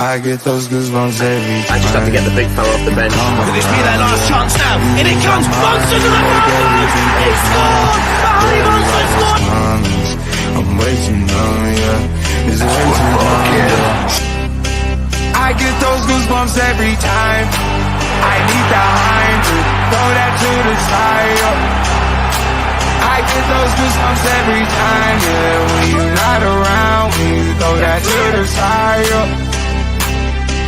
I get those goosebumps every time. I just have to get the big fella off the bench. Could this be their last chance now? In it comes, Monster to the ground! He scored! Harry Monster scored! I'm way too numb, yeah. It's way too numb, yeah. I get those goosebumps every time. I need that line to throw that to the side, yeah. I get those goosebumps every time, yeah. When you're not around, when you throw that to the side, yeah.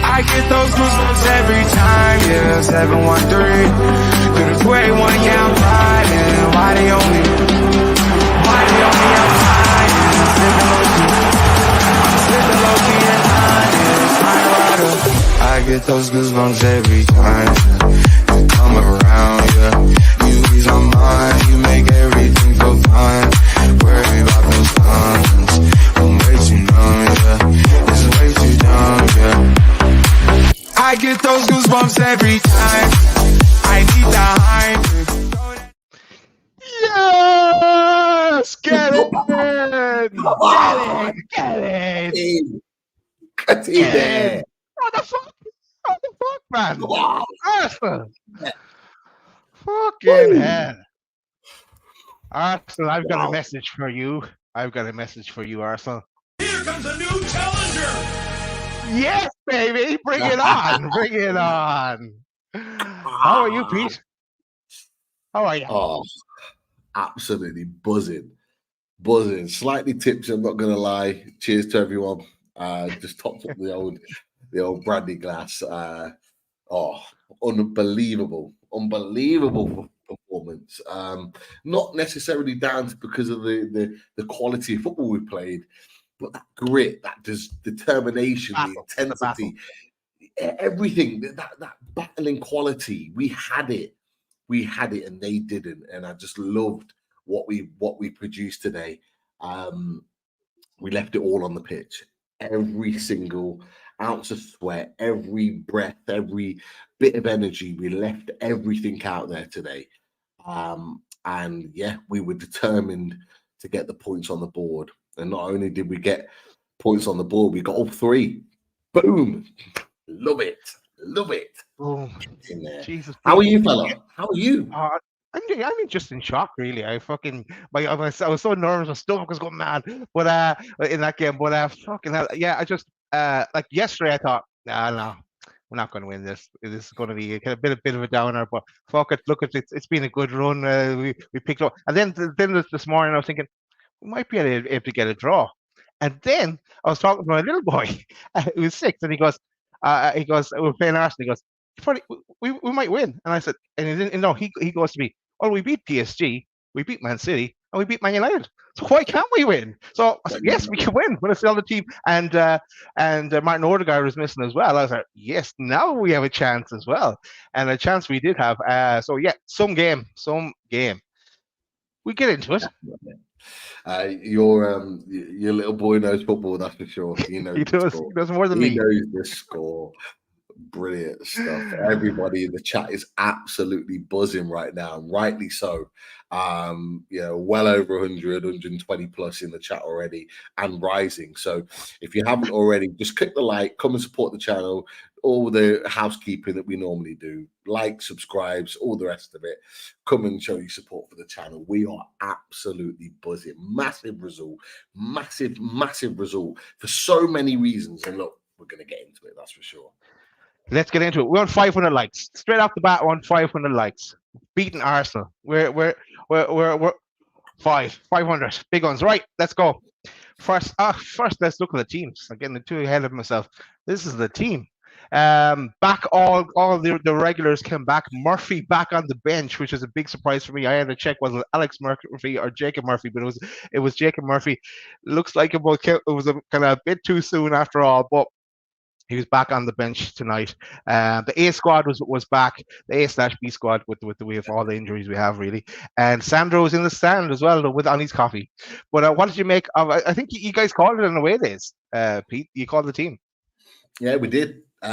I get those goosebumps every time, yeah. 713 could've 21, yeah, I'm riding. Why they on me? Why they on me? I'm flying. I'm slipping low-key. I'm slipping low-key and hiding. My rider. I get those goosebumps every time you come around, yeah. You ease my mind, you make everything feel fine. Worry about those comments. I'm way too numb, yeah. It's way too dumb, yeah. I get those goosebumps every time. I need the hype. Yes! Get it! Get it! Get it there. What the fuck? What the fuck, man? Wow. Arsenal! Fucking hell. Arsenal, I've got a message for you. I've got a message for you, Arsenal. Here comes a new challenger! Yes, baby! Bring it on! Bring it on! How are you, Pete? How are you? Oh, absolutely buzzing. Buzzing. Slightly tipsy, I'm not going to lie. Cheers to everyone. Just topped up the old brandy glass. Unbelievable performance. Not necessarily down to because of the quality of football we played, but that grit, that determination, the intensity, everything, that battling quality, we had it, and they didn't. And I just loved what we produced today. We left it all on the pitch. Every single ounce of sweat, every breath, every bit of energy, we left everything out there today. And yeah, we were determined to get the points on the board. And not only did we get points on the board, we got all three. Boom. Love it. Oh, Jesus. How are you, fella? How are you? I'm just in shock, really. I was so nervous. My stomach was going mad. But in that game, fucking hell, yeah. I just like yesterday, I thought, no, we're not going to win this. This is going to be a bit of a downer. But fuck it, look, it's been a good run. We picked up, and then this morning I was thinking we might be able to get a draw. And then I was talking to my little boy who was 6, and he goes, we're playing Arsenal. He goes, we might win. And I said, he goes to me, oh, we beat PSG, we beat Man City, and we beat Man United. So why can't we win? So I said, yes, we can win. But it's the other team, and Martin Odegaard was missing as well. I was like, yes, now we have a chance as well, and a chance we did have. So yeah, some game. We get into it. Your little boy knows football, that's for sure. He knows. He does more than me. He knows the score. Brilliant stuff. Everybody in the chat is absolutely buzzing right now, rightly so. Well over 100, 120 plus in the chat already and rising. So if you haven't already, just click the like, come and support the channel, all the housekeeping that we normally do, like, subscribes, all the rest of it. Come and show your support for the channel. We are absolutely buzzing. Massive result for so many reasons. And look, we're going to get into it, that's for sure. Let's get into it. We're on 500 likes. Straight off the bat, we're on 500 likes. Beating Arsenal. We're 500. Big ones. Right, let's go. First, let's look at the teams. I'm getting too ahead of myself. This is the team. Back all the regulars came back. Murphy back on the bench, which is a big surprise for me. I had to check was it Alex Murphy or Jacob Murphy, but it was Jacob Murphy. Looks like it was a kind of a bit too soon after all, but he was back on the bench tonight. The A squad was back. The A/B squad with the way of all the injuries we have, really. And Sandro's in the stand as well on his coffee. But what did you make of? I think you guys called it in away days. Pete, you called the team. Yeah, we did. We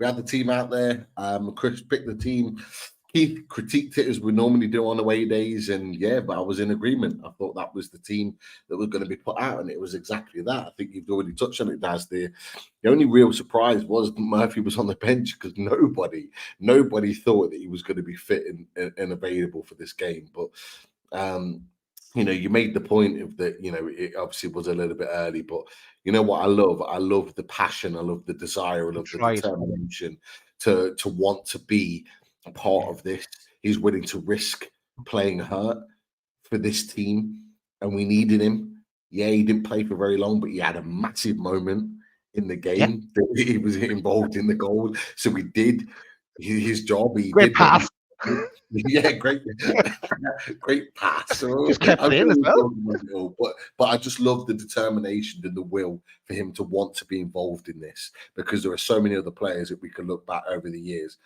had the team out there. Chris picked the team. Keith critiqued it as we normally do on away days, and yeah, but I was in agreement. I thought that was the team that was going to be put out, and it was exactly that. I think you've already touched on it, Daz. The only real surprise was Murphy was on the bench because nobody thought that he was going to be fit and available for this game. But you made the point of that. It obviously was a little bit early, but you know what I love? I love the passion. I love the desire. I love the determination to want to be a part of this. He's willing to risk playing hurt for this team, and we needed him. Yeah, he didn't play for very long, but he had a massive moment in the game that he was involved in the goal. So he did his job. He great did pass. Yeah, great pass. So just kept it in as well. But I just love the determination and the will for him to want to be involved in this, because there are so many other players that we can look back over the years,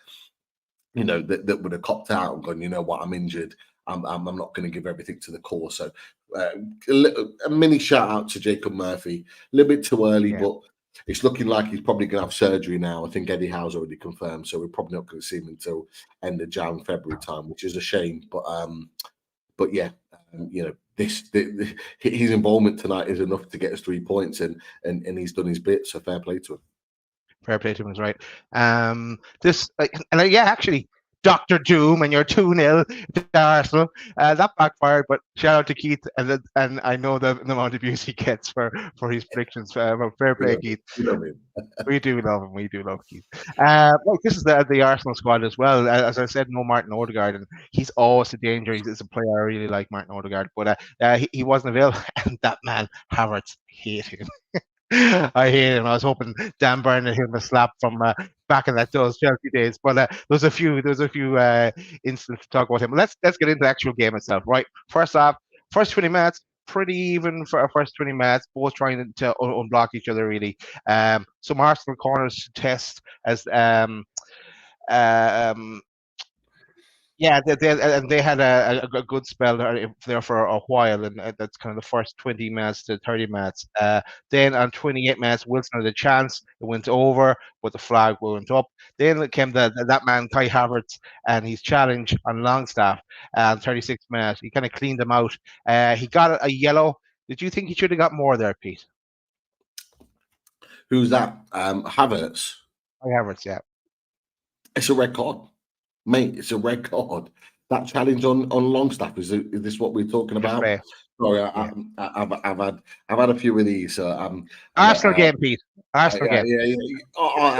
that would have copped out and gone, you know what, I'm injured. I'm not going to give everything to the core. So a mini shout out to Jacob Murphy. A little bit too early, but it's looking like he's probably going to have surgery now. I think Eddie Howe's already confirmed, so we're probably not going to see him until end of Jan, February time, which is a shame. But yeah, his involvement tonight is enough to get us 3 points, and he's done his bit. So fair play to him. Fair play to him is right. Actually, Dr. Doom and your 2-0 to Arsenal. That backfired, but shout out to Keith, and I know the amount of abuse he gets for his predictions. Fair play, Keith. We do love him. We do love Keith. This is the Arsenal squad as well. As I said, no Martin Odegaard, and he's always a danger. He's a player I really like, Martin Odegaard, but he wasn't available, and that man Havertz, hate him. I hate him. I was hoping Dan Burn would hit him a slap from back in those Chelsea days, but there's a few instances to talk about him. Let's get into the actual game itself. Right, first off, first 20 minutes, pretty even for our first 20 minutes, both trying to unblock each other really. Some Arsenal corners to test as they had a good spell there for a while, and that's kind of the first 20 minutes to 30 minutes. Then on 28 minutes, Wilson had a chance. It went over, but the flag went up. Then came that man, Kai Havertz, and his challenge on Longstaff on 36 minutes. He kind of cleaned them out. He got a yellow. Did you think he should have got more there, Pete? Who's that? Havertz? Kai Havertz, yeah. It's a red card. Mate, it's a red card. That challenge on Longstaff, is this what we're talking about? Sorry, I've had a few of these. So Arsenal game, Pete. Arsenal game. Yeah.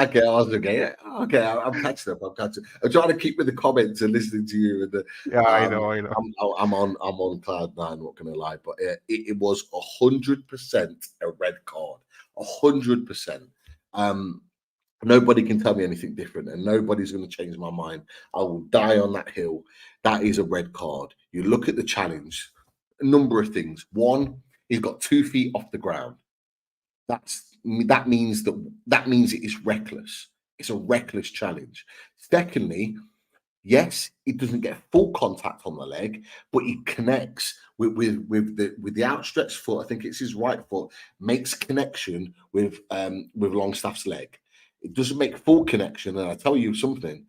Okay, Arsenal game. Okay, I'm catching up. I'm trying to keep with the comments and listening to you. I know. I'm on cloud nine. Not gonna lie, but it was 100% a red card. 100%. Nobody can tell me anything different, and nobody's going to change my mind. I will die on that hill. That is a red card. You look at the challenge, a number of things. One, he's got 2 feet off the ground. That means it is reckless. It's a reckless challenge. Secondly, yes, it doesn't get full contact on the leg, but he connects with the outstretched foot. I think it's his right foot, makes connection with Longstaff's leg. It doesn't make full connection, and I tell you something,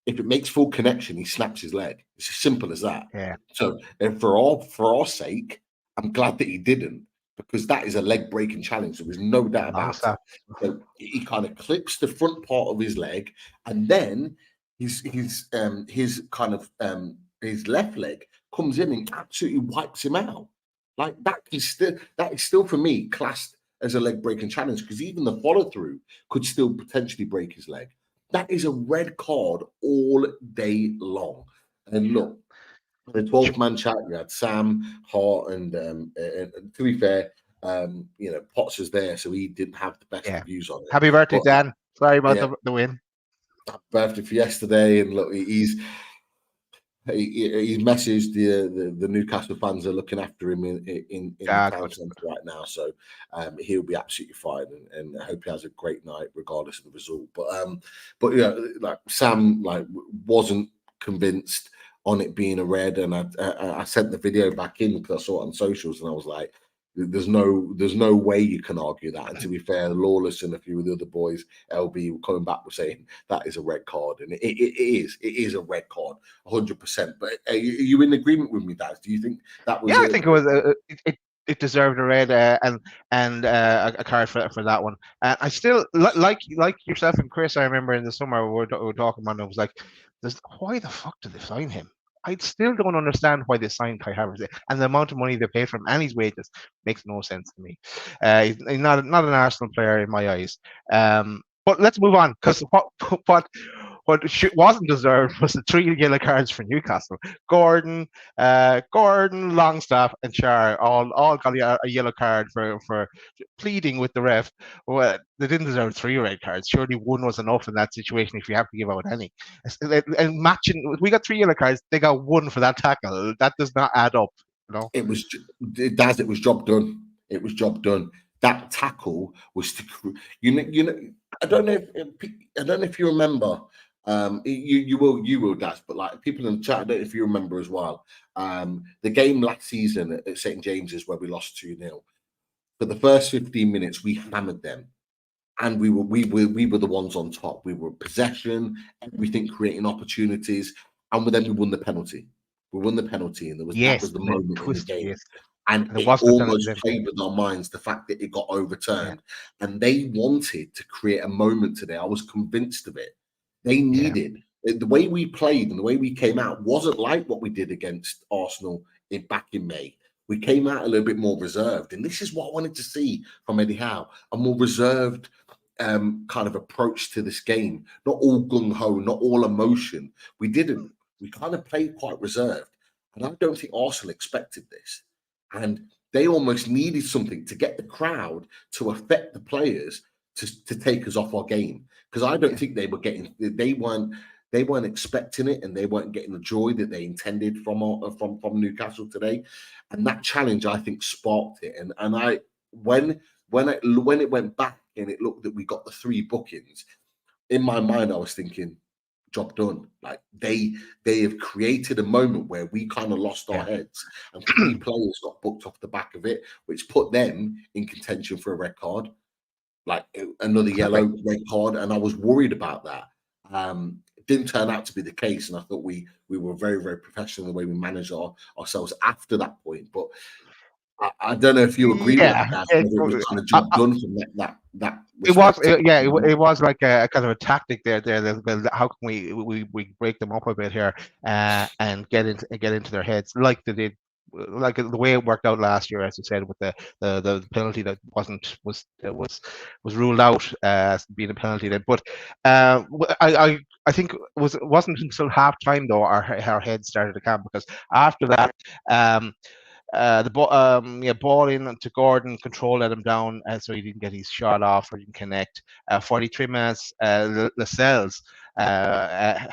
if it makes full connection, he snaps his leg. It's as simple as that. Yeah. So, and for our sake, I'm glad that he didn't, because that is a leg breaking challenge. There was no doubt about it. So he kind of clips the front part of his leg, and then his left leg comes in and absolutely wipes him out. Like that is still for me classed as a leg breaking challenge, because even the follow through could still potentially break his leg. That is a red card all day long. And look, the 12-man chat, you had Sam, Hart, and to be fair, Potts was there, so he didn't have the best reviews on it. Happy birthday, Dan. Sorry about the win. Happy birthday for yesterday, and look, he's messaged the Newcastle fans are looking after him in the town centre right now, so he'll be absolutely fine, and I hope he has a great night regardless of the result. But yeah, like Sam wasn't convinced on it being a red, and I sent the video back in because I saw it on socials, and I was like, There's no way you can argue that. And to be fair, Lawless and a few of the other boys, LB, were coming back with saying that is a red card, and it is a red card, 100%. But are you in agreement with me, Daz? Do you think that was? Yeah, I think it was. It deserved a red and a card for that one. I still like yourself and Chris. I remember in the summer we were talking about it. I was like, why the fuck did they sign him? I still don't understand why they signed Kai Havertz, and the amount of money they paid for him and his wages makes no sense to me. He's not an Arsenal player in my eyes. But let's move on, because what wasn't deserved was the 3 yellow cards for Newcastle. Gordon, Longstaff, and Char all got a yellow card for pleading with the ref. Well, they didn't deserve 3 red cards. Surely one was enough in that situation if you have to give out any. And matching, we got 3 yellow cards. They got 1 for that tackle. That does not add up. You know? It was job done. It was job done. That tackle was to, I don't know if you remember. You will, Daz, but like people in the chat, I don't know if you remember as well. The game last season at St. James's where we lost 2-0. For the first 15 minutes, we hammered them, and we were the ones on top. We were possession, everything, creating opportunities, and then we won the penalty. We won the penalty, and that was the moment in the game. Yes. And it almost played with our minds, the fact that it got overturned. Yeah. And they wanted to create a moment today. I was convinced of it. They needed the way we played and the way we came out wasn't like what we did against Arsenal back in May. We came out a little bit more reserved, and this is what I wanted to see from Eddie Howe: a more reserved kind of approach to this game. Not all gung ho, not all emotion. We didn't. We kind of played quite reserved, and I don't think Arsenal expected this. And they almost needed something to get the crowd to affect the players to take us off our game, because I don't think they weren't expecting it, and they weren't getting the joy that they intended from Newcastle today. And that challenge, I think, sparked it. And I when it went back and it looked that we got the 3 bookings, in my mind I was thinking, job done. Like they have created a moment where we kind of lost our heads, and 3 players got booked off the back of it, which put them in contention for a red card, like another yellow red card. And I was worried about that. It didn't turn out to be the case, and I thought we were very, very professional in the way we managed ourselves after that point. But I don't know if you agree with that. It was kind of job done from that. It was like a kind of a tactic there. How can we break them up a bit here and get into their heads like they did, like the way it worked out last year, as you said, with the penalty that was ruled out as being a penalty then. But I think it wasn't until half time though our heads started to calm, because after that the ball in to Gordon, control let him down, so he didn't get his shot off or didn't connect. 43 minutes, Lascelles,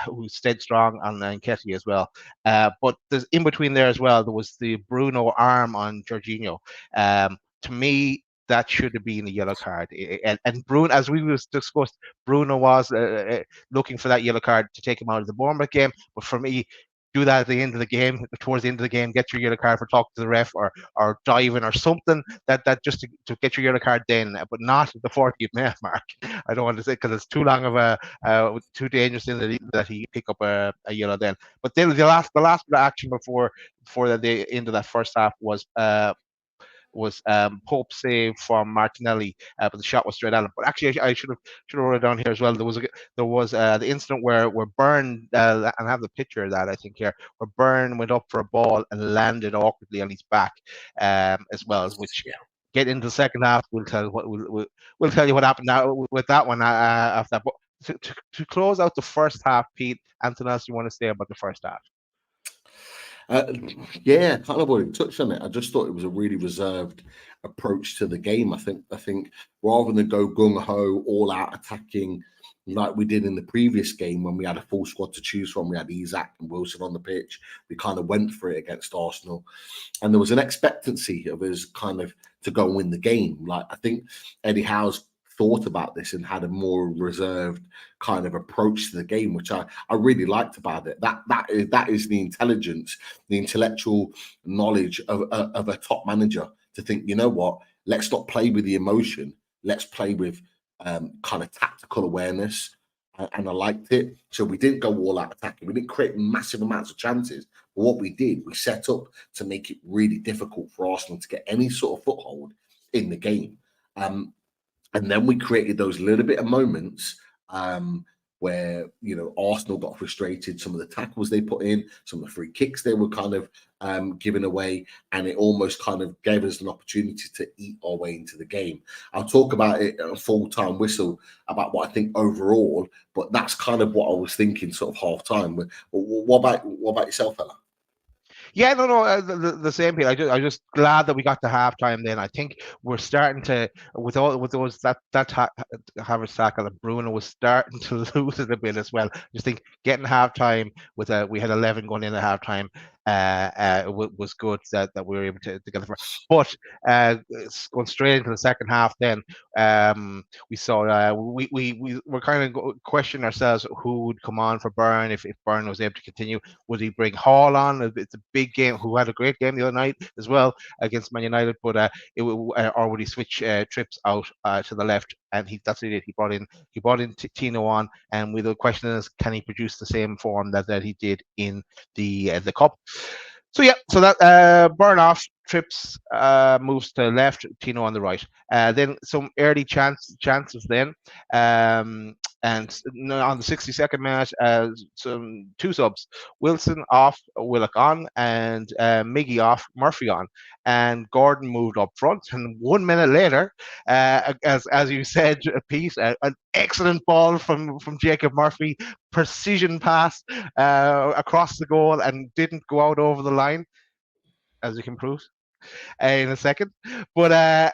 who stayed strong on Nketiah as well. But there's in between there as well, there was the Bruno arm on Jorginho. To me, that should have been a yellow card. And Bruno, as we discussed, Bruno was looking for that yellow card to take him out of the Bournemouth game. But for me, do that at the end of the game, towards the end of the game, get your yellow card for talking to the ref or diving or something that just to get your yellow card then, but not at the 40th minute mark. I don't want to say, because it's too long of too dangerous that he pick up a yellow then. But then the last bit of action before the end of that first half was Pope's save from Martinelli, but the shot was straight at him. But actually, I should have wrote it down here as well. There was the incident where Byrne, and I have the picture of that I think here, where Byrne went up for a ball and landed awkwardly on his back, as well, which get into the second half. We'll tell you what happened now with that one after that. But to close out the first half, Pete, anything else you want to say about the first half? Yeah, kind of already touched on it. I just thought it was a really reserved approach to the game. I think rather than go gung ho, all out attacking like we did in the previous game when we had a full squad to choose from, we had Isak and Wilson on the pitch. We kind of went for it against Arsenal, and there was an expectancy of us kind of to go and win the game. Like I think Eddie Howe's thought about this and had a more reserved kind of approach to the game, which I really liked about it. That is the intelligence, the intellectual knowledge of a top manager. to think, you know what, let's not play with the emotion. Let's play with kind of tactical awareness. And I liked it. So we didn't go all out attacking. We didn't create massive amounts of chances. But what we did, we set up to make it really difficult for Arsenal to get any sort of foothold in the game. And then we created those little bit of moments where, you know, Arsenal got frustrated. Some of the tackles they put in, some of the free kicks they were kind of giving away, and it almost kind of gave us an opportunity to eat our way into the game. I'll talk about it at a full-time whistle about what I think overall, but that's kind of what I was thinking sort of half-time. What about yourself, fella? Yeah, no, the same here. I'm just glad that we got to halftime. Then I think we're starting to, with those that Havertz tackle and Bruno was starting to lose it a bit as well. Just think getting halftime with we had 11 going in at halftime. Was good that we were able to get the first. But going straight into the second half, then we saw we were kind of questioning ourselves who would come on for Byrne if Byrne was able to continue. Would he bring Hall on? It's a big game. Who had a great game the other night as well against Man United, but or would he switch Trips out to the left? And that's what he did. He brought in Tino on, and the question is, can he produce the same form that he did in the cup? So that Burn off, Trips moves to left, Tino on the right. Then some early chances then. And on the 62nd minute, some two subs: Wilson off, Willock on, and Miggy off, Murphy on. And Gordon moved up front. And 1 minute later, as you said, Pete, an excellent ball from Jacob Murphy, precision pass across the goal, and didn't go out over the line, as you can prove in a second. But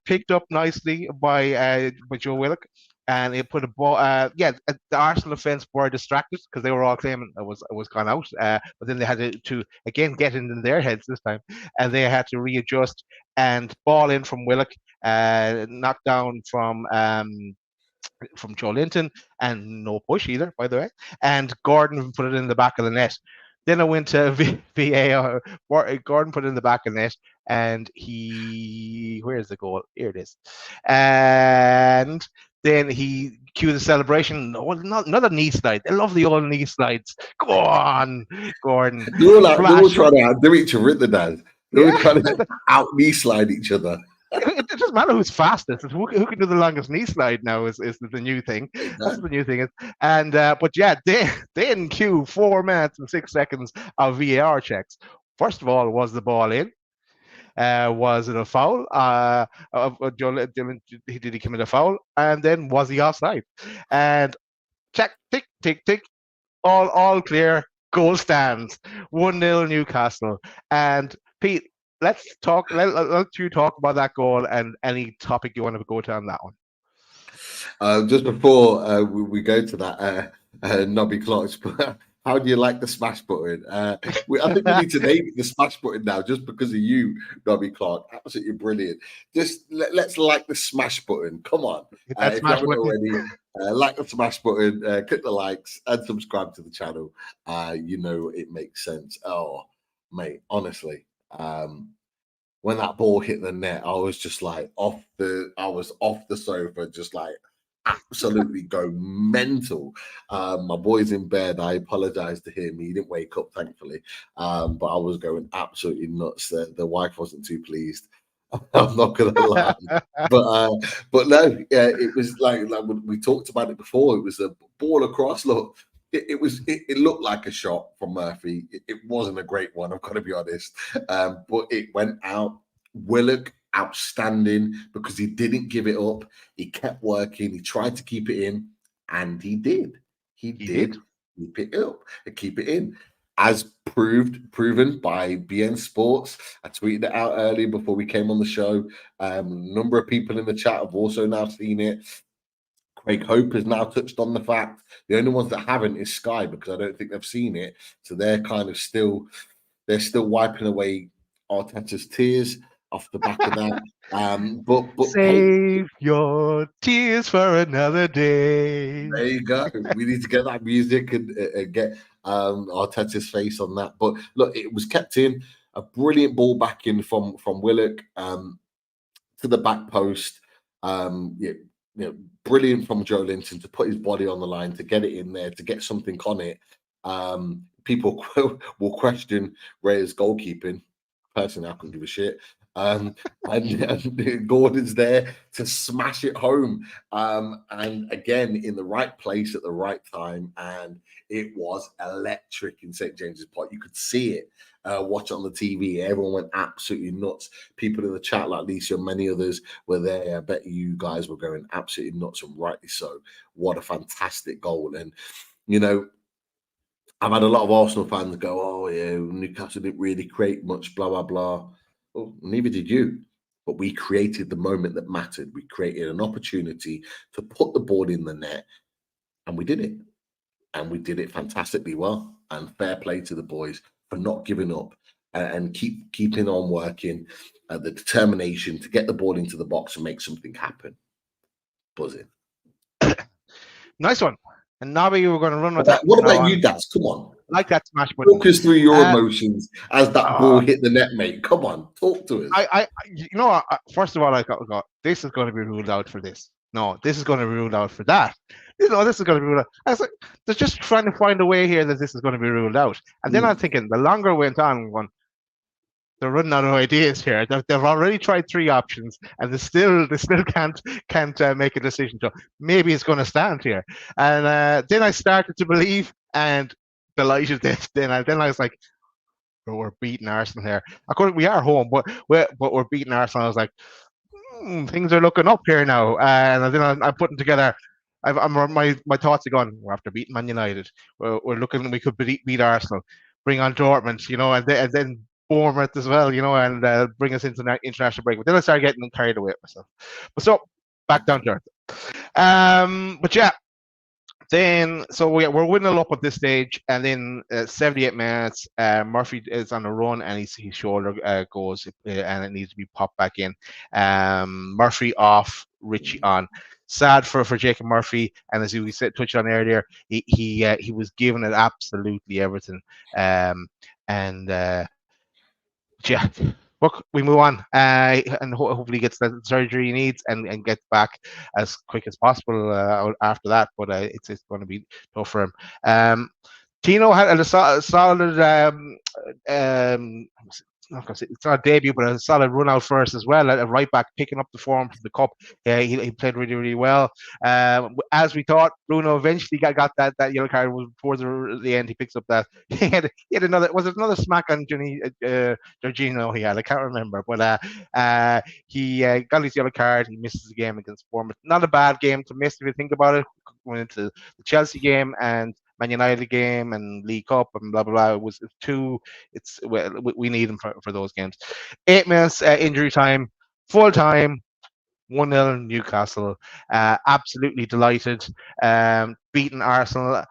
picked up nicely by Joe Willock. And it put a ball. The Arsenal defense were distracted because they were all claiming it was gone out. But then they had to again get in their heads this time, and they had to readjust and ball in from Willock, knocked down from Joe Linton, and no push either, by the way. And Gordon put it in the back of the net. Then I went to VAR. Gordon put it in the back of the net, and where's the goal? Here it is. And then he cued the celebration. Oh, another knee slide. I love the old knee slides. Go on, Gordon. They were trying to outdo each other, the dads. They were trying to out knee slide each other. It doesn't matter who's fastest. Who can do the longest knee slide now is the new thing. That's the new thing. And then cue 4 minutes and 6 seconds of VAR checks. First of all, was the ball in? Was it a foul? Did he commit a foul? And then was he offside? And check, tick, tick, tick. All clear. Goal stands. 1-0 Newcastle. And Pete, let's talk. Let you talk about that goal and any topic you want to go to on that one. Just before we go to that, Nobby Clark's. How do you like the smash button? I think we need to name it the smash button now, just because of you, Nobby Clark. Absolutely brilliant. Just let's like the smash button. Come on, if you haven't already, like the smash button, click the likes, and subscribe to the channel. You know it makes sense. Oh, mate, honestly, when that ball hit the net, I was just like off the sofa, just like absolutely go mental. My boy's in bed. I apologize to him. He didn't wake up, thankfully. But I was going absolutely nuts. The wife wasn't too pleased. I'm not gonna lie. But no, yeah, it was like we talked about it before. It was a ball across. Look, it looked like a shot from Murphy. It wasn't a great one, I've got to be honest. But it went out. Willock, outstanding, because he didn't give it up. He kept working. He tried to keep it in, and he did. He did keep it up and keep it in, as proven by BN Sports. I tweeted it out earlier before we came on the show. A number of people in the chat have also now seen it. Craig Hope has now touched on the fact. The only ones that haven't is Sky, because I don't think they've seen it. So they're kind of still wiping away Arteta's tears off the back of that. But save your tears for another day. There you go. We need to get that music and get Arteta's face on that. But look, it was kept in. A brilliant ball back in from Willock to the back post. Brilliant from Joe Linton to put his body on the line, to get it in there, to get something on it. People will question Ray's goalkeeping. Personally, I couldn't give a shit. And Gordon's there to smash it home. And again, in the right place at the right time. And it was electric in St. James's Park. You could see it. Watch it on the TV. Everyone went absolutely nuts. People in the chat, like Lisa and many others, were there. I bet you guys were going absolutely nuts, and rightly so. What a fantastic goal. And, you know, I've had a lot of Arsenal fans go, oh, yeah, Newcastle didn't really create much, blah, blah, blah. Well, neither did you. But we created the moment that mattered. We created an opportunity to put the ball in the net, and we did it. And we did it fantastically well. And fair play to the boys for not giving up and keeping on working, the determination to get the ball into the box and make something happen. Buzzing. Nice one. And Nobby, you were going to run with that. What about you, Daz? Come on. Like that smash button. Talk us through your emotions as that ball hit the net, mate. Come on, talk to us. First of all, I got this is going to be ruled out for this. No, this is going to be ruled out for that. This is going to be ruled out. I was like, they're just trying to find a way here that this is going to be ruled out. And then I'm thinking, the longer it went on, they're running out of ideas here. They've already tried 3 options, and they still can't make a decision. So maybe it's going to stand here. And then I started to believe and delighted this. Then I was like, we're beating Arsenal here. Of course, we are home, but we're beating Arsenal. I was like, things are looking up here now. And then I'm putting together. My thoughts are gone. We're after beating Man United. We're looking. We could beat Arsenal. Bring on Dortmund, and then Bournemouth as well, and bring us into international break. But then I started getting carried away with myself. But so back down to earth. But yeah. Then, so we're winning up at this stage, and then 78 minutes, Murphy is on a run, and his shoulder goes, and it needs to be popped back in. Murphy off, Richie on. Sad for Jacob Murphy, and as we touched on earlier, he was giving it absolutely everything, yeah. Look, we move on, and hopefully gets the surgery he needs and gets back as quick as possible after that. But it's going to be tough for him. Tino had a solid. It's not a debut, but a solid run out for us as well. A right back picking up the form from the cup. He played really, really well. As we thought, Bruno eventually got that yellow card. Towards the end, he picks up that. He had another. Was it another smack on Jorginho? He had. I can't remember, but he got his yellow card. He misses the game against Bournemouth. Not a bad game to miss if you think about it. Went into the Chelsea game and Man United game and League Cup and blah blah blah. It was 2. We need them for those games. 8 minutes injury time, full time, 1-0 Newcastle. Absolutely delighted. Beating Arsenal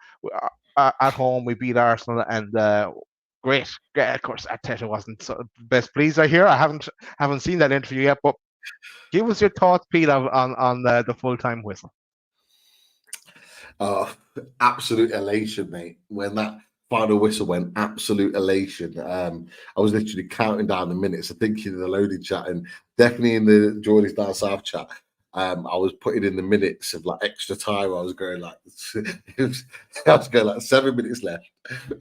at home. We beat Arsenal and great. Of course, Arteta wasn't the best pleased. I hear. I haven't seen that interview yet, but give us your thoughts, Pete, on the full time whistle. Absolute elation, mate. When that final whistle went, absolute elation. I was literally counting down the minutes. I think in the loading chat and definitely in the Jordan's Down South chat, I was putting in the minutes of like extra time. I was going like, 7 minutes left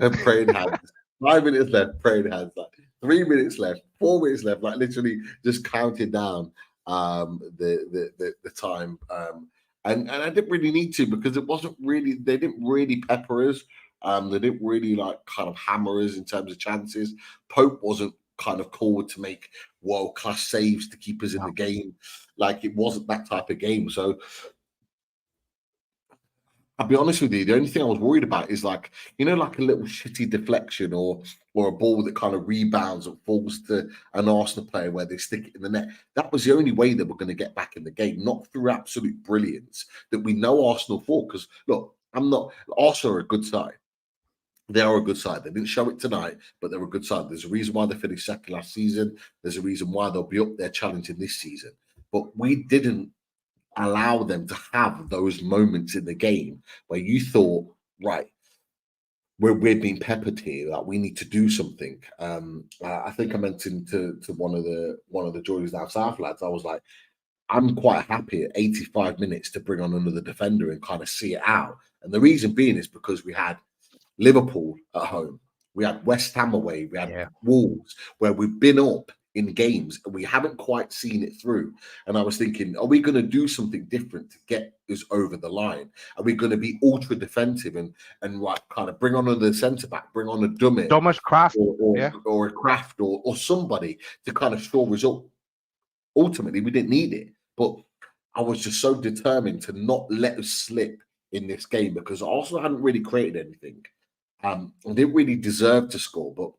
and praying hands. 5 minutes left, praying hands. Like 3 minutes left, 4 minutes left. Like literally just counting down the time. And I didn't really need to because it wasn't really, they didn't really pepper us. They didn't really like kind of hammer us in terms of chances. Pope wasn't kind of called to make world-class saves to keep us in the game. Like it wasn't that type of game. So I'll be honest with you, the only thing I was worried about is like, like a little shitty deflection or a ball that kind of rebounds and falls to an Arsenal player where they stick it in the net. That was the only way that we're going to get back in the game, not through absolute brilliance that we know Arsenal for. Because look, Arsenal are a good side. They are a good side. They didn't show it tonight, but they're a good side. There's a reason why they finished second last season. There's a reason why they'll be up there challenging this season. But we didn't allow them to have those moments in the game where you thought, right, we're being peppered here. Like we need to do something. I think I mentioned to one of the Joys Down South lads, I was like, I'm quite happy at 85 minutes to bring on another defender and kind of see it out. And the reason being is because we had Liverpool at home, we had West Ham away, we had Wolves, where we've been up in games and we haven't quite seen it through. And I was thinking, are we going to do something different to get us over the line? Are we going to be ultra defensive and like kind of bring on another centre back, bring on a Dummett Craft, or a Craft or somebody to kind of show result? Ultimately, we didn't need it, but I was just so determined to not let us slip in this game because Arsenal hadn't really created anything. And didn't really deserve to score, but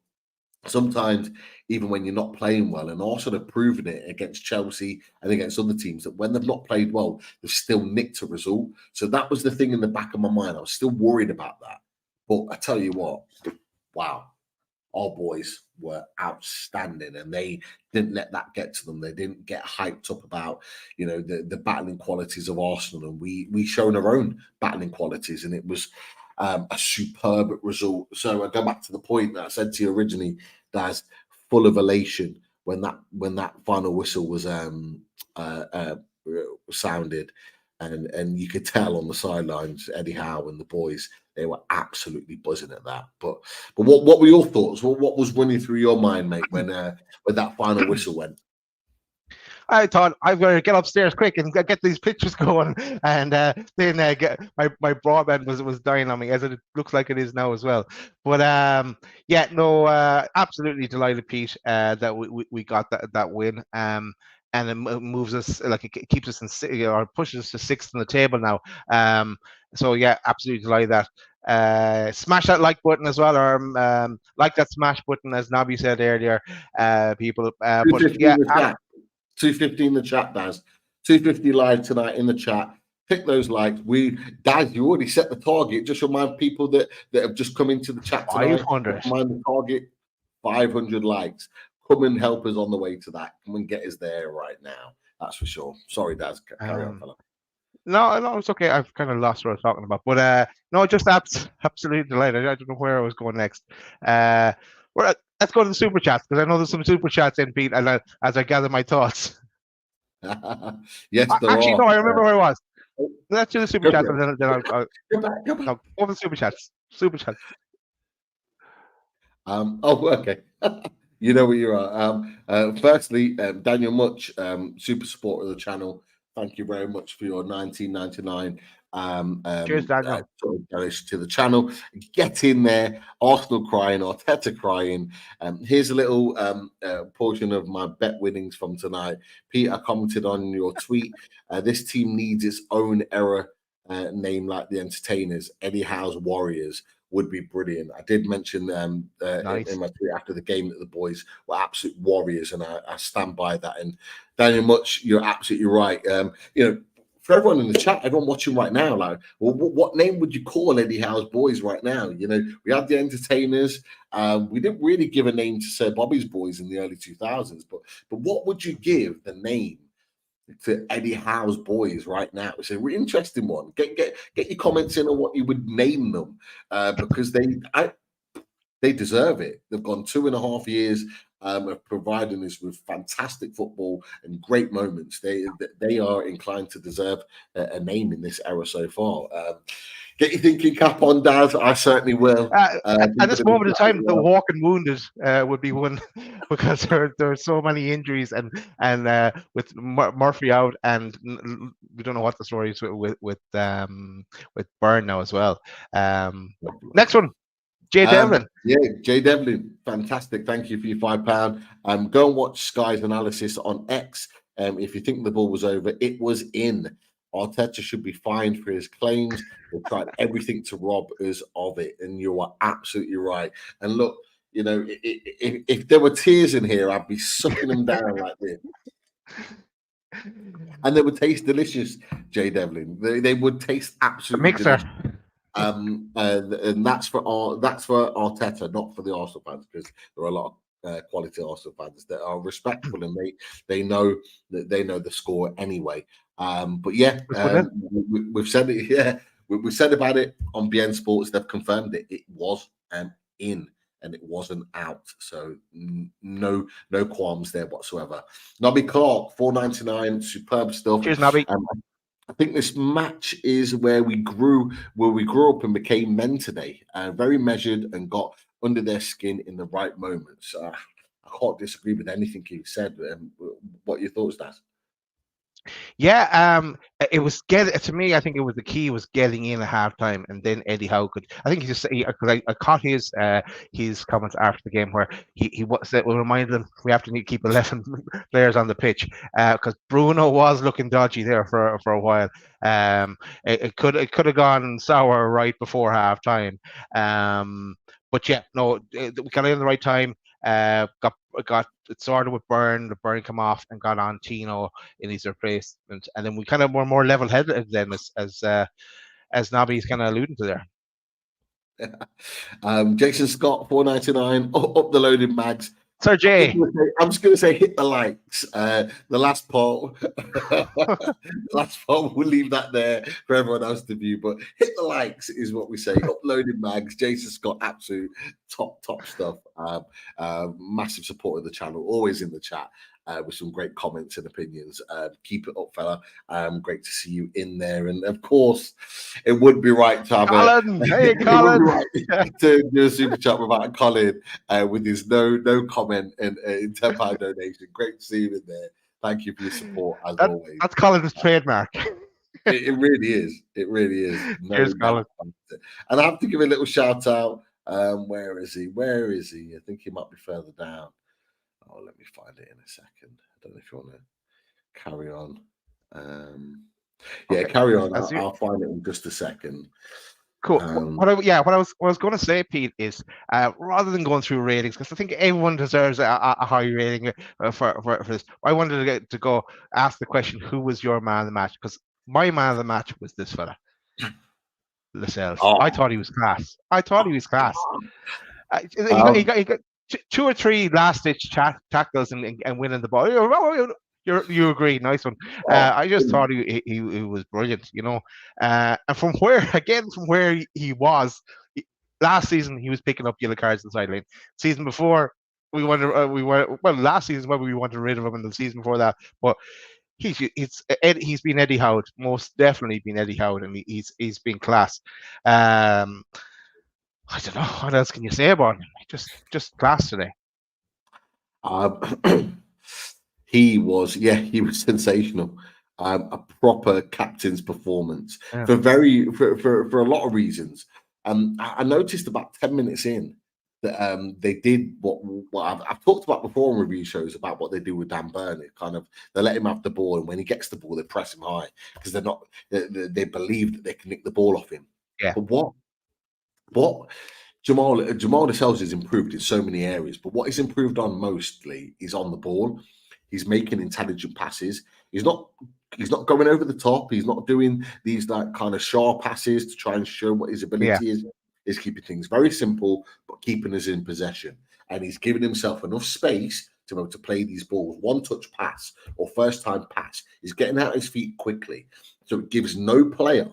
sometimes even when you're not playing well, and Arsenal have proven it against Chelsea and against other teams, that when they've not played well, they've still nicked a result. So that was the thing in the back of my mind. I was still worried about that. But I tell you what, wow, our boys were outstanding, and they didn't let that get to them. They didn't get hyped up about, you know, the battling qualities of Arsenal, and we shown our own battling qualities, and it was a superb result. So I go back to the point that I said to you originally, Daz, full of elation when that final whistle was sounded, and you could tell on the sidelines, Eddie Howe and the boys, they were absolutely buzzing at that. But what were your thoughts? What was running through your mind, mate, when that final whistle went? I thought I better get upstairs quick and get these pictures going, and then get my broadband was dying on me, as it looks like it is now as well. But absolutely delighted, Pete, that we got that win. And it moves us, like it keeps us in, or pushes us to 6th on the table now. So yeah, absolutely delighted that. Smash that like button as well, or like that smash button, as Nobby said earlier, people. But yeah. 250 in the chat, Daz. 250 live tonight in the chat. Pick those likes. Daz, you already set the target. Just remind people that have just come into the chat tonight. 500. Remind the target, 500 likes. Come and help us on the way to that. Come and get us there right now. That's for sure. Sorry, Daz. Carry on, fella. No, it's okay. I've kind of lost what I was talking about. But no, just absolutely delighted. I don't know where I was going next. Let's go to the super chats, because I know there's some super chats in, Pete, and as I gather my thoughts. Yes, actually, no, I remember where I was. Let's do the super chats, and then I'll go back. No, over the super chats. Super chats. Okay. You know where you are. Firstly, Daniel Much, super supporter of the channel. Thank you very much for your 1999 cheers, Daniel. Donation to the channel. Get in there. Arsenal crying, Arteta crying. Here's a little portion of my bet winnings from tonight. Pete, I commented on your tweet. This team needs its own era name, like the Entertainers. Eddie Howe's Warriors would be brilliant. I did mention nice. in my tweet after the game that the boys were absolute warriors, and I stand by that. And Daniel Much, you're absolutely right. You know, for everyone in the chat, everyone watching right now, like, well, what name would you call Eddie Howe's boys right now? You know, we had the Entertainers. We didn't really give a name to Sir Bobby's boys in the early 2000s, but what would you give the name to Eddie Howe's boys right now? It's an interesting one. Get your comments in on what you would name them, because they deserve it. They've gone 2.5 years of providing us with fantastic football and great moments. They are inclined to deserve a name in this era so far. Get your thinking cap on, Daz. I certainly will. At this moment in time, the walking wounded would be one, because there are so many injuries, and with Murphy out, and we don't know what the story is with Byrne now as well. Next one. Jay Devlin. Yeah, Jay Devlin. Fantastic. Thank you for your £5. Go and watch Sky's analysis on X. If you think the ball was over, it was in. Arteta should be fined for his claims. They tried everything to rob us of it. And you are absolutely right. And look, you know, if there were tears in here, I'd be sucking them down like this. And they would taste delicious, Jay Devlin. They would taste absolutely delicious. And that's for Arteta, not for the Arsenal fans, because there are a lot of quality Arsenal fans that are respectful, and they know that they know the score anyway. But yeah, we've said it. Yeah, we said about it on BN Sports. They've confirmed it. It was in, and it wasn't out. So no qualms there whatsoever. Nobby Clark, $4.99, superb stuff. Cheers, Nobby. I think this match is where we grew up and became men today. Very measured and got under their skin in the right moments. I can't disagree with anything you said. What are your thoughts, Daz? Yeah, it was to me. I think it was the key was getting in at halftime, and then Eddie Howe could. I think he just because I caught his comments after the game where he said we reminded them we have to keep 11 players on the pitch because Bruno was looking dodgy there for a while. It could have gone sour right before halftime. But yeah, no, we got in the right time. Got it sorted with Byrne. The Byrne come off and got on Tino in his replacement, and then we kind of were more level-headed then, as Nobby's kind of alluding to there. Jason Scott, $4.99, up the loaded mags. Sir Jay, I'm just going to say hit the likes. The last part, we'll leave that there for everyone else to view. But hit the likes is what we say. Uploaded mags. Jason Scott, absolute top stuff. Massive support of the channel. Always in the chat with some great comments and opinions. Keep it up, fella. Great to see you in there. And of course, it would be right to have Colin. Hey, Colin. Right to do a super chat without Colin with his no comment and £10 donation. Great to see you in there. Thank you for your support as always. That's Colin's trademark. It really is. It really is. Cheers, Colin. And I have to give a little shout out. Where is he? I think he might be further down. Oh, let me find it in a second. I don't know if you want to carry on. Okay. Carry on. I'll find it in just a second. Cool. What I was going to say, Pete, is rather than going through ratings, because I think everyone deserves a high rating for this. I wanted to go ask the question: who was your man of the match? Because my man of the match was this fella, Lascelles. I thought he was class. He got 2 or 3 last-ditch tackles and winning the ball. You agree? Nice one. I just thought he was brilliant, and from where he was last season, he was picking up yellow cards inside lane. Season before, last season when we wanted rid of him, and the season before that, but he's been Eddie Howe, most definitely been Eddie Howe, and he's been class. I don't know what else can you say about him. Just class today. He was sensational. A proper captain's performance for a lot of reasons. I noticed about 10 minutes in that they did what I've talked about before on review shows about what they do with Dan Burn. They let him have the ball, and when he gets the ball, they press him high because they believe that they can nick the ball off him. Yeah. But what Jamal Lascelles has improved in so many areas, but what he's improved on mostly is on the ball. He's making intelligent passes. He's not going over the top. He's not doing these kind of sharp passes to try and show what his ability is. He's keeping things very simple, but keeping us in possession. And he's giving himself enough space to be able to play these balls. One-touch pass or first-time pass. He's getting out his feet quickly. So it gives no player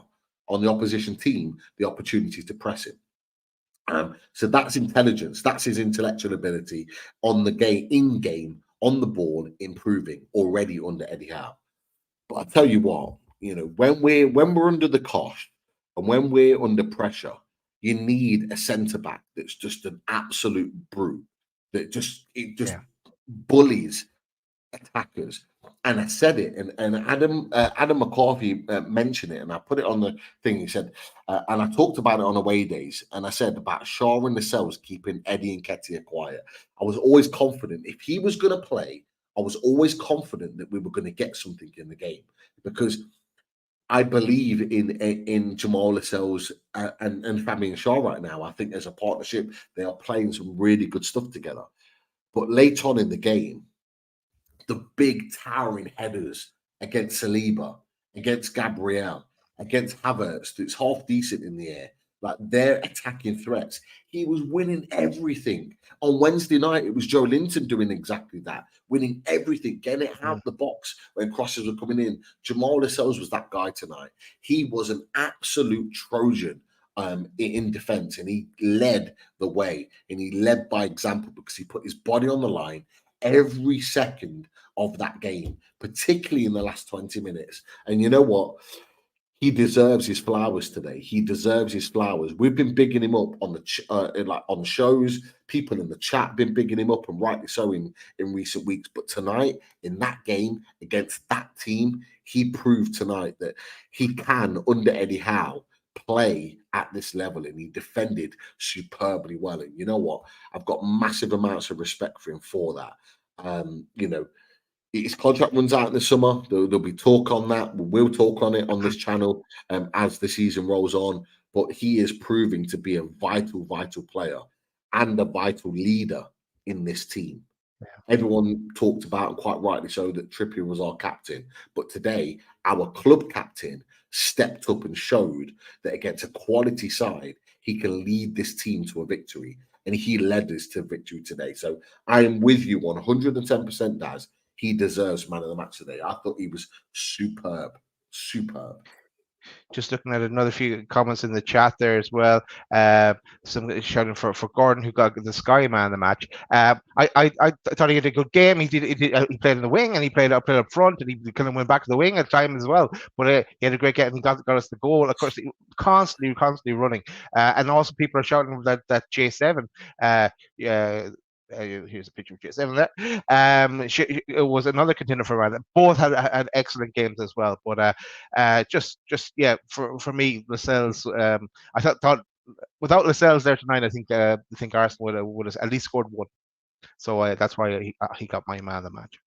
on the opposition team the opportunity to press him. So that's intelligence. That's his intellectual ability on the game, in-game, on the ball, improving already under Eddie Howe. But I tell you what, when we're under the cosh and when we're under pressure, you need a centre back that's just an absolute brute that just bullies attackers. And I said it, and Adam McCarthy mentioned it, and I put it on the thing. He said, and I talked about it on away days, and I said about Shaw and Lascelles keeping Eddie and Nketiah quiet. I was always confident if he was going to play, I was always confident that we were going to get something in the game because I believe in Jamal Lascelles and Fabian Shaw right now. I think as a partnership, they are playing some really good stuff together. But later on in the game, the big towering headers against Saliba, against Gabriel, against Havertz, that's half decent in the air. like their attacking threats. He was winning everything. On Wednesday night, it was Joe Linton doing exactly that, winning everything, getting it out the box when crosses were coming in. Jamal Lascelles was that guy tonight. He was an absolute Trojan in defense, and he led the way, and he led by example because he put his body on the line every second of that game, particularly in the last 20 minutes. And you know what? He deserves his flowers today. He deserves his flowers. We've been bigging him up on the on shows. People in the chat been bigging him up, and rightly so in recent weeks. But tonight, in that game against that team, he proved tonight that he can, under Eddie Howe, play at this level, and he defended superbly well. And you know what? I've got massive amounts of respect for him for that. You know, his contract runs out in the summer. There'll be talk on that. We'll talk on it on this channel as the season rolls on. But he is proving to be a vital player and a vital leader in this team. Yeah. Everyone talked about, and quite rightly so, that Trippier was our captain. But today, our club captain stepped up and showed that against a quality side, he can lead this team to a victory. And he led us to victory today. So I am with you 110%, Daz. He deserves man of the match today. I thought he was superb. Just looking at another few comments in the chat there as well. Some shouting for Gordon, who got the Sky man of the match. I thought he had a good game. He played in the wing, and he played up front, and he kind of went back to the wing at time as well. But he had a great game, and he got us the goal. Of course, he constantly running. And also people are shouting that J7. Here's a picture of J7 there. It was another contender for man. Both had excellent games as well. But just for me, Lascelles. I thought without Lascelles there tonight, I think Arsenal would have at least scored one. So that's why he got my man of the match.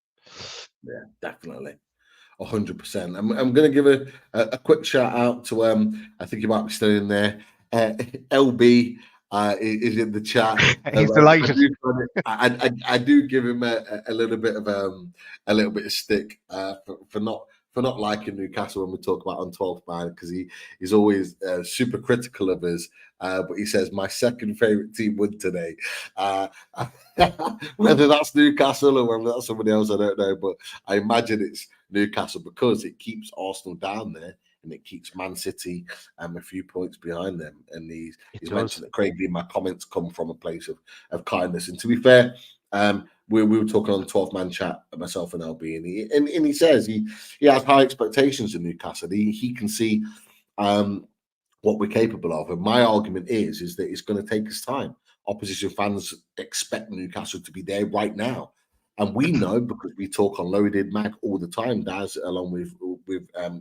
Yeah, definitely. 100%. I'm going to give a quick shout out to I think you might be still in there. LB. Is in the chat. He's delighted. I do give him a little bit of stick for not liking Newcastle when we talk about on 12th man, because he's always super critical of us. But he says my second favorite team won today. Whether that's Newcastle or whether that's somebody else, I don't know. But I imagine it's Newcastle because it keeps Arsenal down there. And it keeps Man City a few points behind them. And he's mentioned that Craig, my comments come from a place of kindness. And to be fair, we were talking on the 12-man chat, myself and LB, and he says he has high expectations of Newcastle. He can see what we're capable of. And my argument is that it's going to take us time. Opposition fans expect Newcastle to be there right now. And we know, because we talk on Loaded Mag all the time, Daz, along with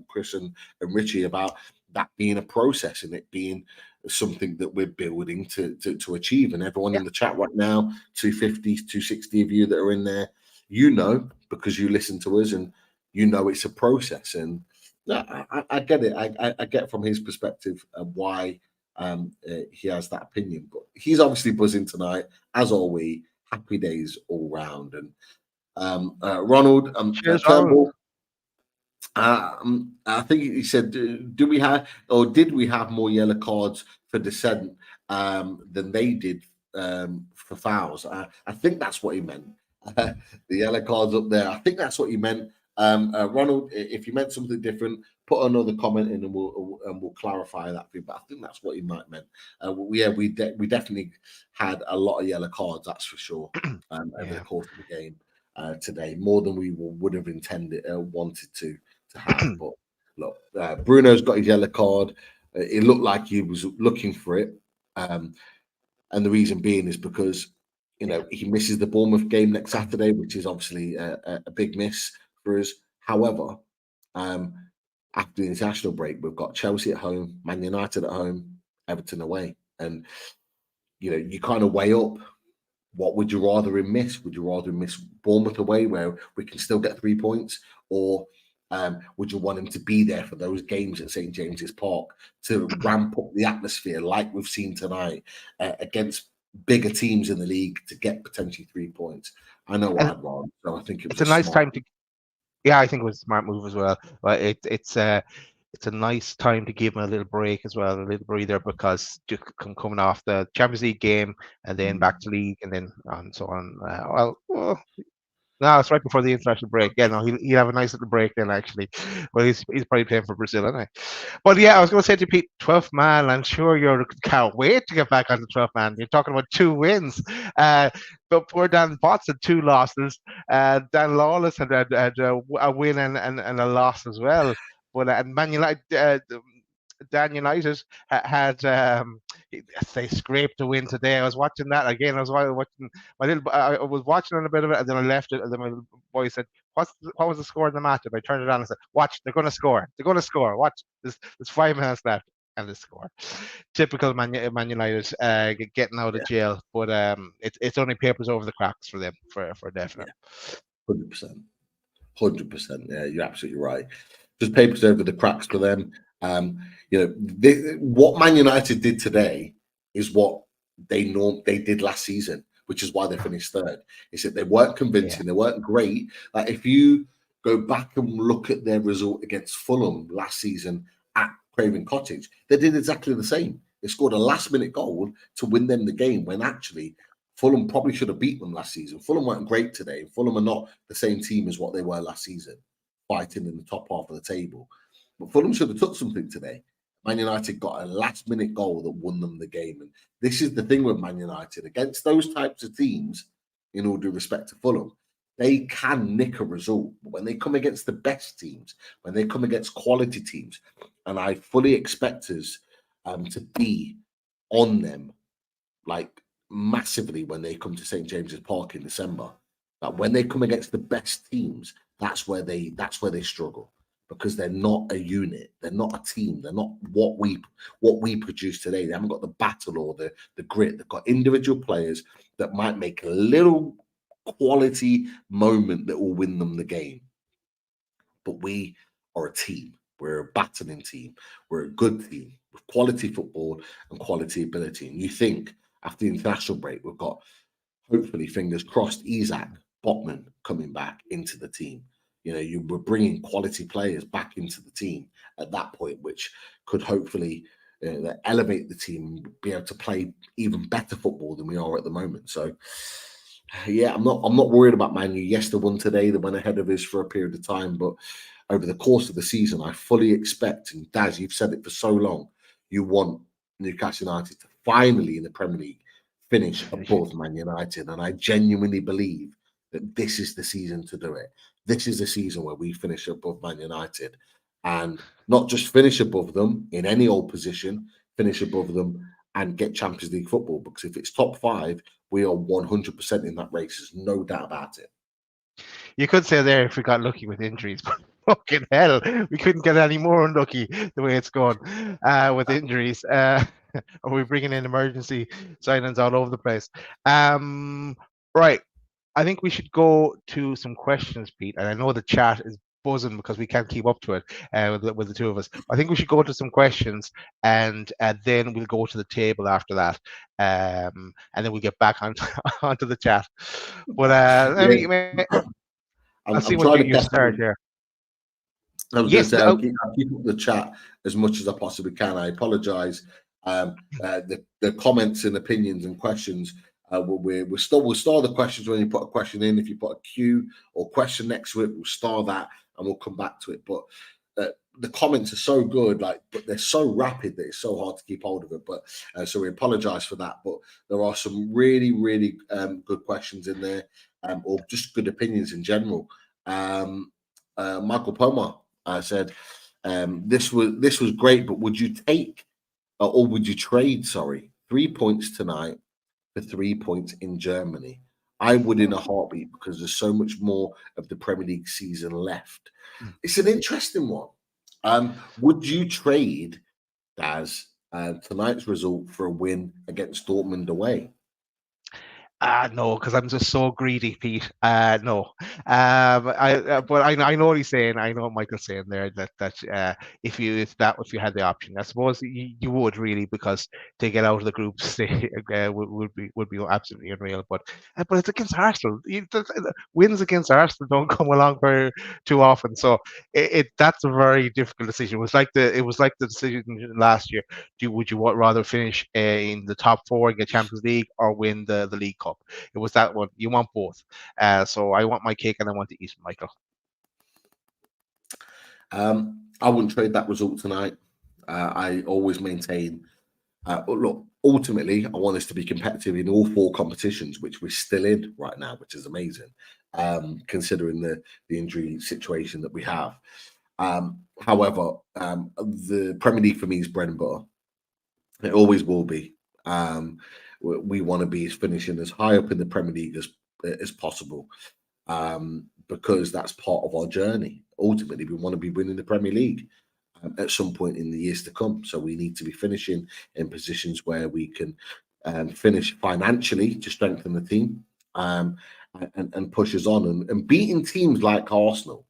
Chris and Richie, about that being a process and it being something that we're building to achieve. And everyone in the chat right now, 250, 260 of you that are in there, you know, because you listen to us and you know it's a process. And I get it. I get from his perspective why he has that opinion. But he's obviously buzzing tonight, as are we. Happy days all round. And Ronald, Turnbull, I think he said, did we have more yellow cards for dissent than they did for fouls? I think that's what he meant. The yellow cards up there. I think that's what he meant. Ronald, if you meant something different, put another comment in and we'll clarify that for you. But I think that's what he might meant. We definitely had a lot of yellow cards, that's for sure, over the course of the game today, more than we would have wanted to have. But look, Bruno's got his yellow card. It looked like he was looking for it, and the reason being is because he misses the Bournemouth game next Saturday, which is obviously a big miss for us. However, after the international break, we've got Chelsea at home, Man United at home, Everton away. And, you kind of weigh up, what would you rather him miss? Would you rather him miss Bournemouth away, where we can still get 3 points? Or would you want him to be there for those games at St. James's Park to ramp up the atmosphere like we've seen tonight against bigger teams in the league to get potentially 3 points? I know what I'd rather. So I think it's a nice time to. Yeah, I think it was a smart move as well. But it's it's a nice time to give him a little break as well, a little breather, because just coming off the Champions League game and then back to league and then on so on. No, it's right before the international break. Yeah, no, he'll have a nice little break then, actually. Well, he's probably playing for Brazil, anyway. But yeah, I was going to say to Pete, 12th man, I'm sure you can't wait to get back on the 12th man. You're talking about 2 wins. But poor Dan Potts had 2 losses. Dan Lawless had a win and a loss as well. But and Man United, Dan United had they scraped a win today. I was watching that again. I was watching I was watching on a bit of it, and then I left it. And then my boy said, what was the score in the match?" And I turned it on and said, "Watch, they're going to score. They're going to score. Watch, there's 5 minutes left." And they score. Typical Man United getting out of jail, but it's only papers over the cracks for them for definite. 100%. Yeah, you're absolutely right. Just papers over the cracks for them. What Man United did today is what they did last season, which is why they finished 3rd. Is that they weren't convincing, they weren't great. Like if you go back and look at their result against Fulham last season at Craven Cottage, they did exactly the same. They scored a last-minute goal to win them the game when actually Fulham probably should have beat them last season. Fulham weren't great today. Fulham are not the same team as what they were last season, fighting in the top half of the table. But Fulham should have took something today. Man United got a last-minute goal that won them the game. And this is the thing with Man United. Against those types of teams, in all due respect to Fulham, they can nick a result. But when they come against the best teams, when they come against quality teams, and I fully expect us to be on them, like massively when they come to St. James's Park in December. That when they come against the best teams, that's where they struggle. Because they're not a unit, they're not a team, they're not what we produce today. They haven't got the battle or the grit. They've got individual players that might make a little quality moment that will win them the game. But we are a team. We're a battling team. We're a good team with quality football and quality ability. And you think after the international break, we've got, hopefully, fingers crossed, Isak, Botman coming back into the team. You were bringing quality players back into the team at that point, which could hopefully elevate the team and be able to play even better football than we are at the moment. So, yeah, I'm not worried about Man U. Yes, they won today. They went ahead of us for a period of time, but over the course of the season, I fully expect, and Daz, you've said it for so long, you want Newcastle United to finally in the Premier League finish above Man United, and I genuinely believe that this is the season to do it. This is the season where we finish above Man United, and not just finish above them in any old position, finish above them and get Champions League football. Because if it's top 5, we are 100% in that race. There's no doubt about it. You could say there if we got lucky with injuries, but fucking hell, we couldn't get any more unlucky the way it's going with injuries. Are we bringing in emergency signings all over the place? Right. I think we should go to some questions, Pete. And I know the chat is buzzing because we can't keep up to it with the 2 of us. I think we should go to some questions, and then we'll go to the table after that, and then we'll get back onto the chat. But I'll see what you start here. I was going to say, I'll keep up the chat as much as I possibly can. I apologise. The comments and opinions and questions. We'll star the questions when you put a question in. If you put a Q or question next to it, we'll star that and we'll come back to it. But the comments are so good, but they're so rapid that it's so hard to keep hold of it. But so we apologise for that. But there are some really, really good questions in there, or just good opinions in general. Michael Pomar said, "This was great, but would you take or would you trade? 3 points tonight for 3 points in Germany? I would in a heartbeat because there's so much more of the Premier League season left." It's an interesting one. Would you trade, Daz, tonight's result for a win against Dortmund away? No, because I'm just so greedy, Pete. No. But I know what he's saying. I know what Michael's saying there, that if you had the option, I suppose you would really, because to get out of the groups would be absolutely unreal. But it's against Arsenal. Wins against Arsenal don't come along very too often. So that's a very difficult decision. It was like the decision last year. Would you rather finish in the top four and get Champions League, or win the League Cup? It was that one. You want both. So I want my cake and I want to eat it, Michael. I wouldn't trade that result tonight. I always maintain, look, ultimately, I want us to be competitive in all four competitions, which we're still in right now, which is amazing, considering the injury situation that we have. However, the Premier League for me is bread and butter. It always will be. We want to be finishing as high up in the Premier League as possible, because that's part of our journey. Ultimately, we want to be winning the Premier League at some point in the years to come. So we need to be finishing in positions where we can finish financially to strengthen the team, and push us on. And beating teams like Arsenal,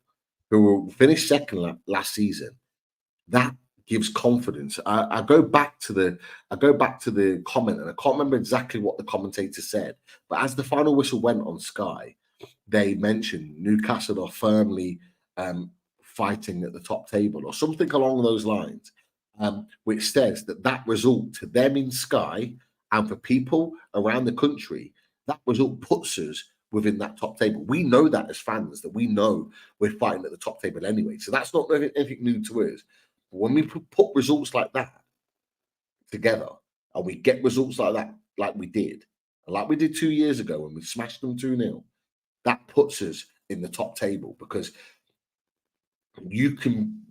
who finished second last season, that gives confidence. I go back to the comment, and I can't remember exactly what the commentator said, but as the final whistle went on Sky, they mentioned Newcastle are firmly fighting at the top table, or something along those lines, which says that result to them in Sky, and for people around the country, that result puts us within that top table. We know that as fans, that we know we're fighting at the top table anyway. So that's not anything new to us. When we put results like that together, and we get results like that, like we did 2 years ago when we smashed them 2-0, that puts us in the top table, because you can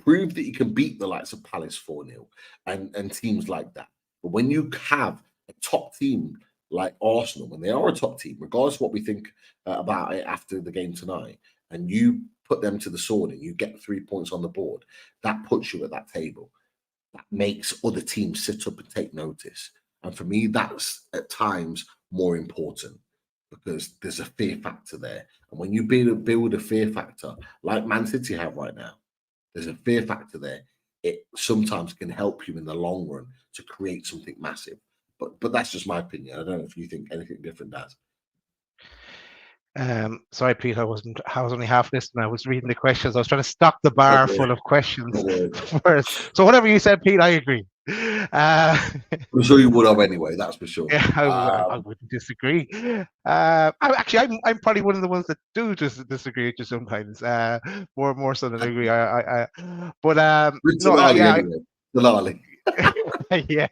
prove that you can beat the likes of Palace 4-0 and teams like that. But when you have a top team like Arsenal, when they are a top team, regardless of what we think about it after the game tonight, and you put them to the sword and you get 3 points on the board, that puts you at that table. That makes other teams sit up and take notice. And for me, that's at times more important, because there's a fear factor there. And when you build a fear factor like Man City have right now, there's a fear factor there. It sometimes can help you in the long run to create something massive. But that's just my opinion. I don't know if you think anything different, Daz. Sorry, Pete, I was only half listening. I was reading the questions. I was trying to stock the bar full of questions first. So whatever you said, Pete, I agree. I'm sure you would have anyway, that's for sure. Yeah, I wouldn't disagree. I'm probably one of the ones that do just disagree with you sometimes. More so than I agree. Delali. Yeah.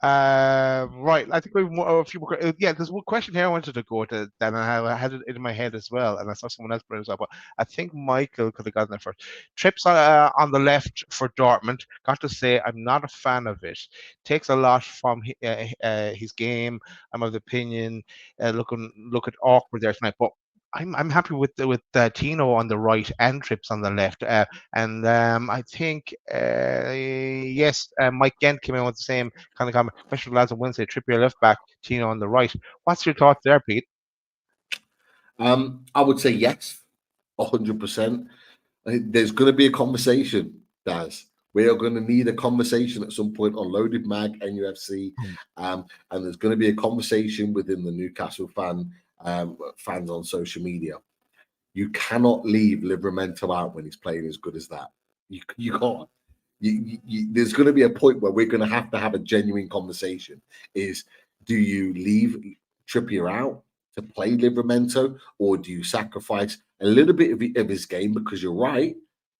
Right, I think we have a few more. There's one question here I wanted to go to, and I had it in my head as well, and I saw someone else bring it up, but I think Michael could have gotten there first. Trips on the left for Dortmund. Got to say, I'm not a fan of it. Takes a lot from his game. I'm of the opinion looking awkward there tonight, but I'm happy with Tino on the right and Trips on the left, and I think yes, Mike Gent came in with the same kind of comment. Especially lads on Wednesday, Trippier left back, Tino on the right. What's your thought there, Pete? I would say yes, 100%. There's going to be a conversation, Daz. We are going to need a conversation at some point on Loaded Mag, NUFC, and there's going to be a conversation within the Newcastle fans on social media. You cannot leave Livramento out when he's playing as good as that. You can't. There's going to be a point where we're going to have a genuine conversation. Is, do you leave Trippier out to play Livramento, or do you sacrifice a little bit of his game? Because you're right,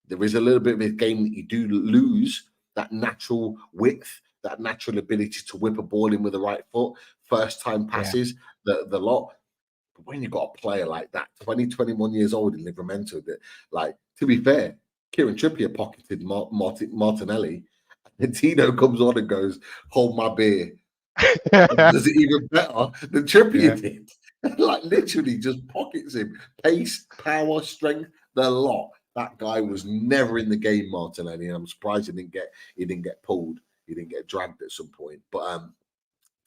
there is a little bit of his game that you do lose, that natural width, that natural ability to whip a ball in with the right foot, first time passes, the lot. But when you've got a player like that, 21 years old in Livramento, that, like, to be fair, Kieran Trippier pocketed Martinelli, and Tino comes on and goes, "Hold my beer." Does it even better than Trippier did? Like, literally just pockets him. Pace, power, strength, the lot. That guy was never in the game, Martinelli, and I'm surprised he didn't get pulled. He didn't get dragged at some point. But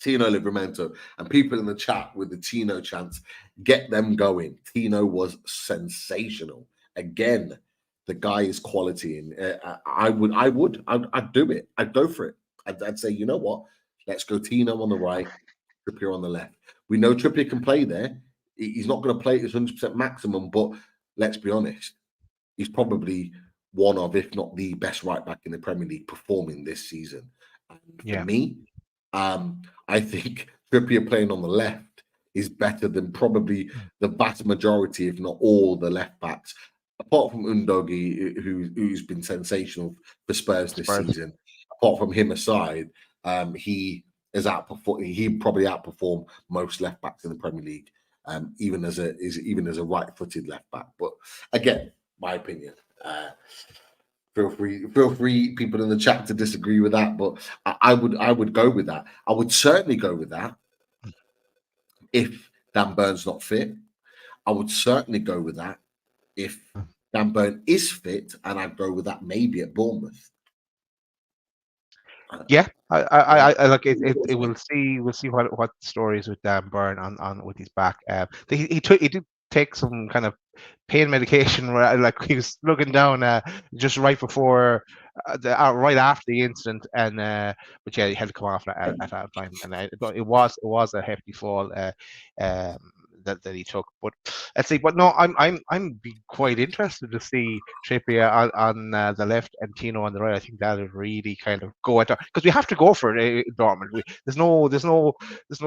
Tino Livramento, and people in the chat with the Tino chants, get them going. Tino was sensational. Again, the guy is quality, and I'd do it. I'd go for it. I'd say, you know what? Let's go Tino on the right, Trippier on the left. We know Trippier can play there. He's not going to play at his 100% maximum, but let's be honest, he's probably one of, if not the best right back in the Premier League performing this season. And for me, I think Trippier playing on the left is better than probably the vast majority, if not all, the left backs, apart from Undogi, who's been sensational for Spurs this season. Apart from him aside, he probably outperformed most left backs in the Premier League, even as a right-footed left back. But again, my opinion. Feel free, people in the chat, to disagree with that, but I would go with that. I would certainly go with that if Dan Burn's not fit. I would certainly go with that if Dan Burn is fit, and I'd go with that maybe at Bournemouth. Yeah, I like it. We'll see what stories with Dan Burn on with his back. He did take some kind of pain medication, like he was looking down just right before right after the incident, and but yeah, he had to come off at that time, and it was a hefty fall that he took. But let's see. But no, I'm quite interested to see Trippier on the left and Tino on the right. I think that would really kind of go at, because we have to go for it, Dortmund. There's no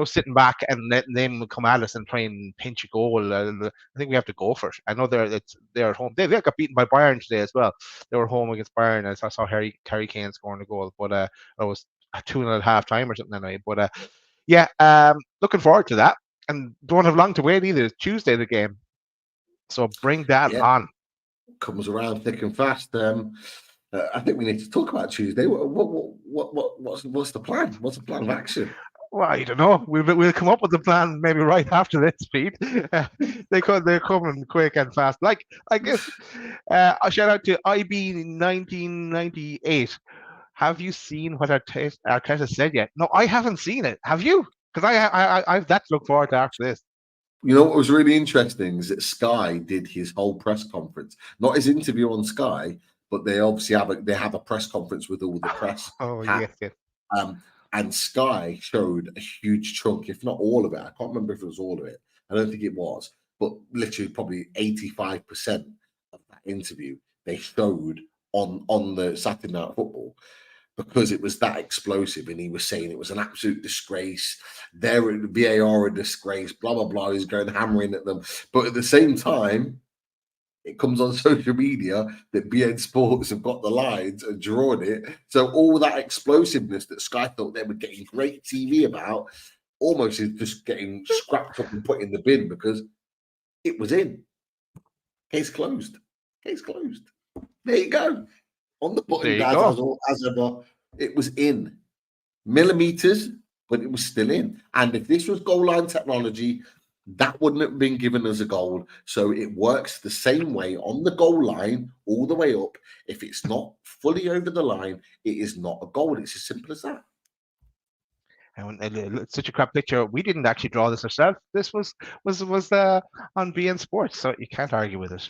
sitting back and letting them come at us and try and pinch a goal. I think we have to go for it. I know they're at home. They got beaten by Bayern today as well. They were home against Bayern. I saw Harry Kane scoring a goal, but it was a 2.5 time or something anyway. But yeah, looking forward to that. And don't have long to wait either. It's Tuesday, the game. So bring that on. Comes around thick and fast. I think we need to talk about Tuesday. What's the plan? What's the plan of action? Well, I don't know. We'll come up with the plan maybe right after this, Pete. They're coming quick and fast. Like, I guess a shout out to IB1998. Have you seen what Arteta said yet? No, I haven't seen it. Have you? Because I've that to look forward to after this. You know what was really interesting is that Sky did his whole press conference, not his interview on Sky, but they obviously have a press conference with all the press. Oh yes. And Sky showed a huge chunk, if not all of it. I can't remember if it was all of it. I don't think it was, but literally probably 85% of that interview they showed on the Saturday Night Football, because it was that explosive, and he was saying it was an absolute disgrace. They're at VAR a disgrace, blah, blah, blah. He's going hammering at them. But at the same time, it comes on social media that BN Sports have got the lines and drawn it. So all that explosiveness that Sky thought they were getting great TV about almost is just getting scrapped up and put in the bin, because it was in. Case closed. Case closed. There you go. On the button, as ever, it was in millimeters, but it was still in. And if this was goal line technology, that wouldn't have been given as a goal. So it works the same way on the goal line, all the way up. If it's not fully over the line, it is not a goal. It's as simple as that. And it's such a crap picture. We didn't actually draw this ourselves. This was on BN Sports, so you can't argue with it.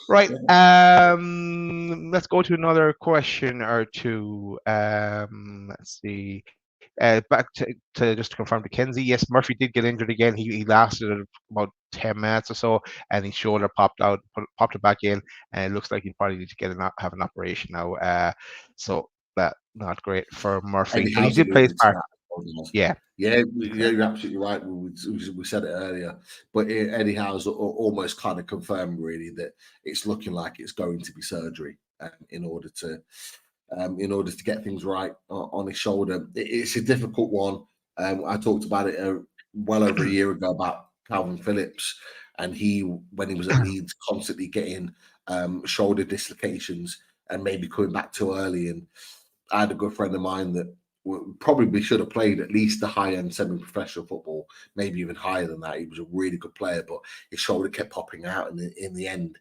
Right. Let's go to another question or two. Let's see. Back to just to confirm to Kenzie. Yes, Murphy did get injured again. He lasted about 10 minutes or so, and his shoulder popped it back in, and it looks like he probably need to have an operation now. So that not great for Murphy. He did play his part. Yeah, you're absolutely right. We said it earlier, but Eddie Howe's almost kind of confirmed really that it's looking like it's going to be surgery in order to get things right on his shoulder. It's a difficult one. I talked about it well over a year ago about Calvin Phillips, and when he was at Leeds, constantly getting shoulder dislocations and maybe coming back too early. And I had a good friend of mine that probably should have played at least the high-end semi-professional football, maybe even higher than that. He was a really good player, but his shoulder kept popping out in the end.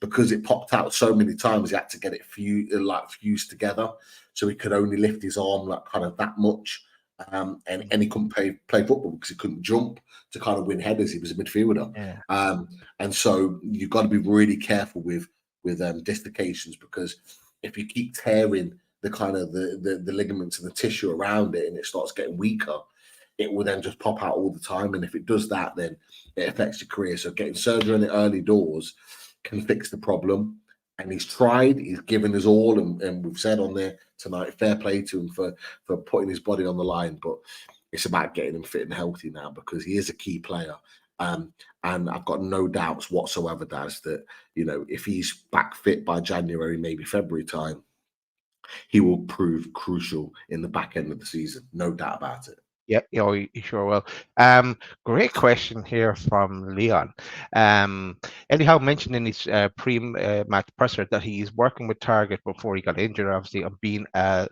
Because it popped out so many times, he had to get it fused together, so he could only lift his arm like kind of that much and he couldn't play football because he couldn't jump to kind of win headers. He was a midfielder, and so you've got to be really careful with dislocations, because if you keep tearing the kind of the ligaments and the tissue around it, and it starts getting weaker, it will then just pop out all the time. And if it does that, then it affects your career. So getting surgery in the early doors can fix the problem. And he's tried, he's given his all, and we've said on there tonight, fair play to him for putting his body on the line. But it's about getting him fit and healthy now, because he is a key player. And I've got no doubts whatsoever, Daz, that, you know, if he's back fit by January, maybe February time, he will prove crucial in the back end of the season. No doubt about it. Yep, you know, you sure will. Great question here from Leon. Eddie Howe mentioned in his pre-match presser that he's working with Target before he got injured, obviously, of being in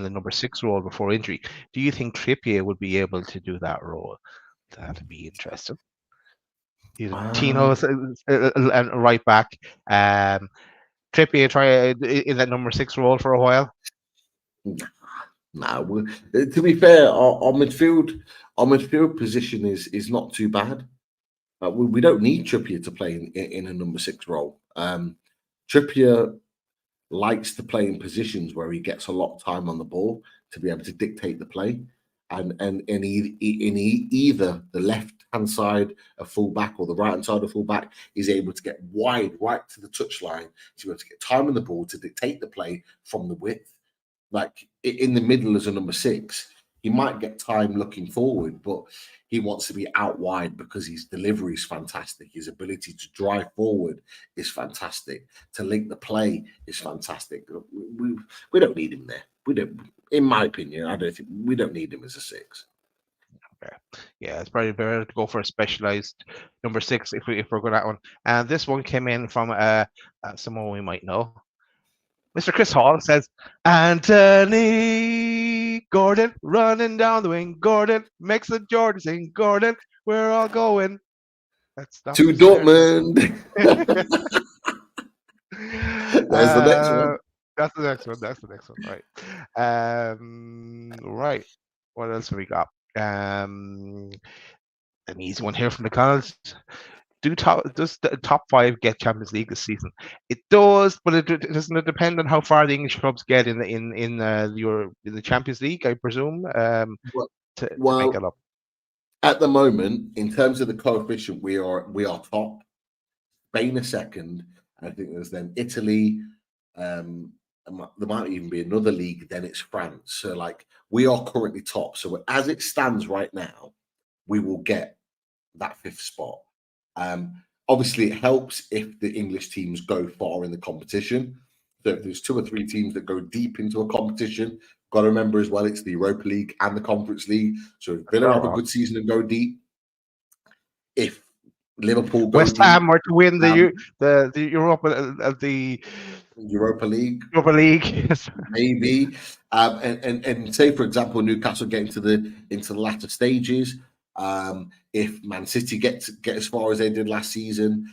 the number 6 role before injury. Do you think Trippier would be able to do that role? That'd be interesting. Tino's and right back. Trippier try in that number 6 role for a while. No, to be fair, our midfield position is not too bad. We don't need Trippier to play in a number 6 role. Trippier likes to play in positions where he gets a lot of time on the ball to be able to dictate the play, and in either the left-hand side of fullback or the right-hand side of fullback, is able to get wide right to the touchline to be able to get time on the ball to dictate the play from the width. Like in the middle as a number 6, he might get time looking forward, but he wants to be out wide because his delivery is fantastic. His ability to drive forward is fantastic. To link the play is fantastic. We don't need him there. We don't, in my opinion, I don't think we don't need him as a 6. Okay. Yeah, it's probably better to go for a specialized number 6 if we're going that one. And this one came in from someone we might know. Mr. Chris Hall says, Anthony Gordon running down the wing. Gordon makes the Jordan sing. Gordon, we're all going. That's to Dortmund. That's the next one. That's the next one. Right. Right. What else have we got? An easy one here from the Connells. Does the top 5 get Champions League this season? It does, but it doesn't depend on how far the English clubs get in the Champions League, I presume. To make it up. At the moment, in terms of the coefficient, we are top. Spain is second. I think there's then Italy. There might even be another league. Then it's France. So like we are currently top. So as it stands right now, we will get that 5th spot. Obviously, it helps if the English teams go far in the competition. So if there's 2 or 3 teams that go deep into a competition, got to remember as well, it's the Europa League and the Conference League. So if Villa have a good season and go deep, if Liverpool go West Ham were to win the Europa League, yes. maybe, and say for example Newcastle get into the latter stages. If Man City get as far as they did last season,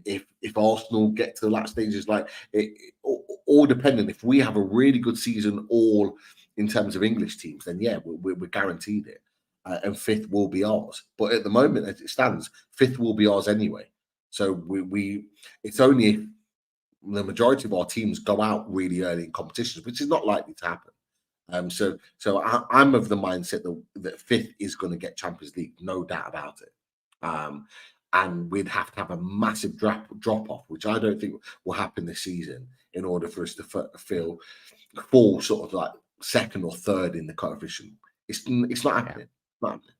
if Arsenal get to the last stages, like it, all dependent. If we have a really good season, all in terms of English teams, then yeah, we're guaranteed it, and 5th will be ours. But at the moment, as it stands, 5th will be ours anyway. So it's only if the majority of our teams go out really early in competitions, which is not likely to happen. So I'm of the mindset that 5th is going to get Champions League, no doubt about it. And we'd have to have a massive drop off, which I don't think will happen this season, in order for us to fall sort of like 2nd or 3rd in the coefficient. It's not happening. Not happening.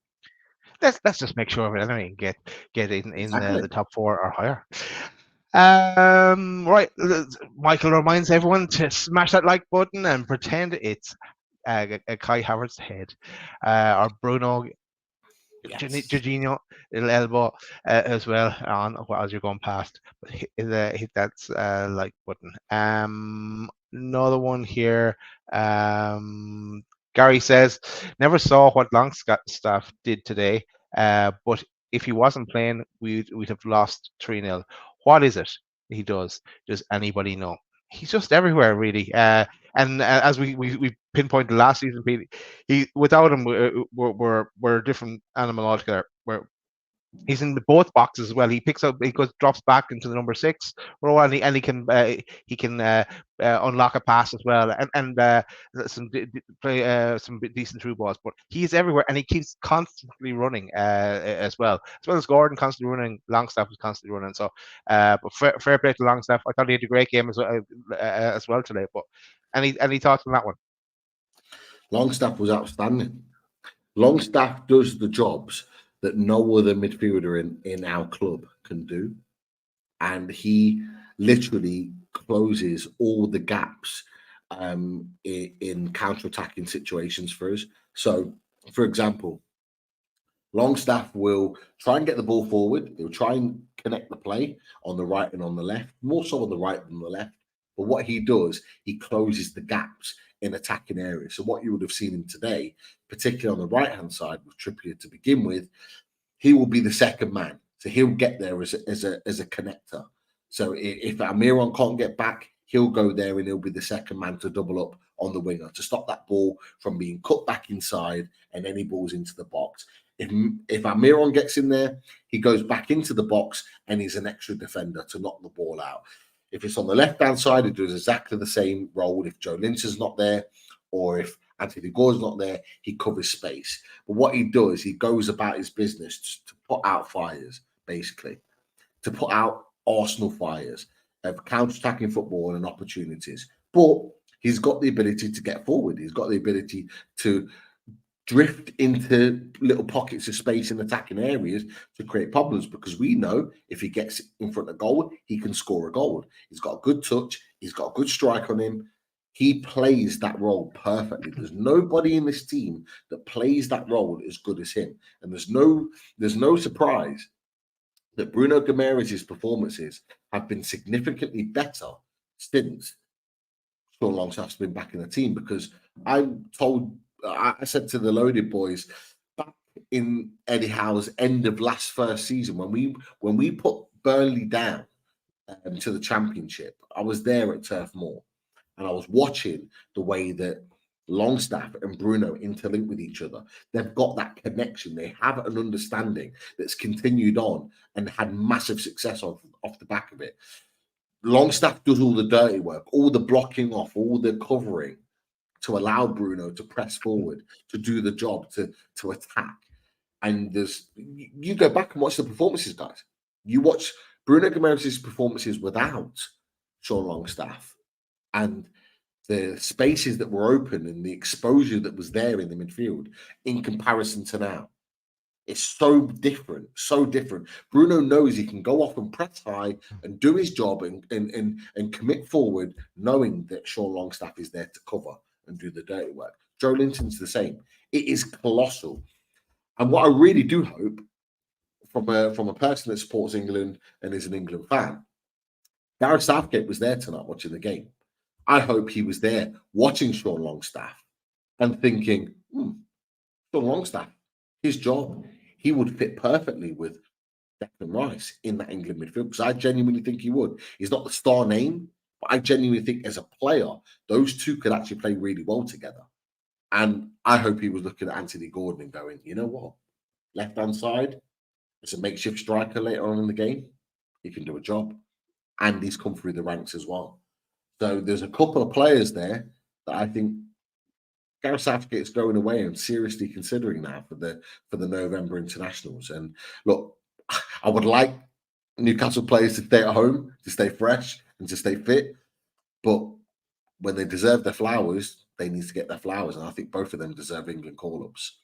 Let's just make sure of it anyway. Get in Exactly. The top 4 or higher. Right. Michael reminds everyone to smash that like button and pretend it's Kai Havertz's head, or Bruno Jorginho, little elbow as well on as you're going past. But hit that like button. Another one here. Gary says, never saw what Longstaff did today, but if he wasn't playing, we'd have lost 3-0. What is it he does? Does anybody know? He's just everywhere, really. And as we pinpointed last season, Pete. He without him, we're a different animal altogether. He's in both boxes as well. He picks up, drops back into the number 6 role, and he can unlock a pass as well, and play some decent through balls. But he's everywhere, and he keeps constantly running as well as Gordon constantly running. Longstaff is constantly running. So, but fair play to Longstaff. I thought he had a great game as well today. But any thoughts on that one? Longstaff was outstanding. Longstaff does the jobs that no other midfielder in our club can do. And he literally closes all the gaps in counter-attacking situations for us. So, for example, Longstaff will try and get the ball forward. He'll try and connect the play on the right and on the left, more so on the right than the left. But what he does, he closes the gaps in attacking areas. So what you would have seen him today, particularly on the right-hand side with Trippier to begin with, he will be the second man. So he'll get there as a connector. So if Almiron can't get back, he'll go there and he'll be the second man to double up on the winger to stop that ball from being cut back inside and any balls into the box. If Almiron gets in there, he goes back into the box and he's an extra defender to knock the ball out. If it's on the left-hand side, he does exactly the same role. If Joe Linton's not there, or if Anthony Gordon's not there, he covers space. But what he does, he goes about his business to put out fires, basically, to put out Arsenal fires of counter-attacking football and opportunities. But he's got the ability to get forward. He's got the ability to drift into little pockets of space in attacking areas to create problems, because we know if he gets in front of goal, he can score a goal. He's got a good touch. He's got a good strike on him. He plays that role perfectly. There's nobody in this team that plays that role as good as him. And there's no surprise that Bruno Guimaraes' performances have been significantly better since Sean Longstaff's been back in the team, because I said to the Loaded boys back in Eddie Howe's end of first season, when we put Burnley down to the Championship, I was there at Turf Moor and I was watching the way that Longstaff and Bruno interlink with each other. They've got that connection. They have an understanding that's continued on and had massive success off the back of it. Longstaff does all the dirty work, all the blocking off, all the covering, to allow Bruno to press forward, to do the job, to attack. And you go back and watch the performances, guys. You watch Bruno Guimaraes' performances without Sean Longstaff, and the spaces that were open and the exposure that was there in the midfield in comparison to now. It's so different, so different. Bruno knows he can go off and press high and do his job and commit forward, knowing that Sean Longstaff is there to cover and do the dirty work. Joe Linton's the same. It is colossal. And what I really do hope from a person that supports England and is an England fan, Gareth Southgate was there tonight watching the game. I hope he was there watching Sean Longstaff and thinking, Sean Longstaff, his job, he would fit perfectly with Declan Rice in that England midfield, because I genuinely think he would. He's not the star name, but I genuinely think as a player, those two could actually play really well together. And I hope he was looking at Anthony Gordon and going, you know what? Left-hand side, as a makeshift striker later on in the game, he can do a job. And he's come through the ranks as well. So there's a couple of players there that I think Gareth Southgate's going away and seriously considering now for the November internationals. And look, I would like Newcastle players to stay at home, to stay fresh and to stay fit. But when they deserve their flowers, they need to get their flowers. And I think both of them deserve England call-ups.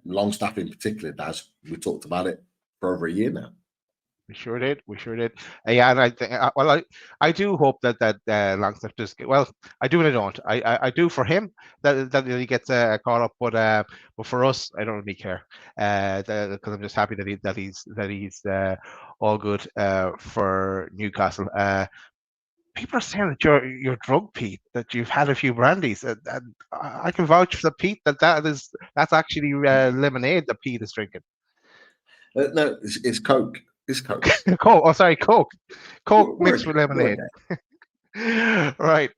Longstaff in particular does. We talked about it for over a year now. We sure did. Yeah, and I think, I do hope that Longstaff does get well. I do and I don't. I do for him that he gets a call up, but for us, I don't really care. Because I'm just happy that he's all good for Newcastle. People are saying that you're drunk, Pete. That you've had a few brandies, and I can vouch for Pete that's actually lemonade that Pete is drinking. No, it's Coke. It's Coke. Coke. Oh, sorry, Coke. Coke mixed with lemonade. Right.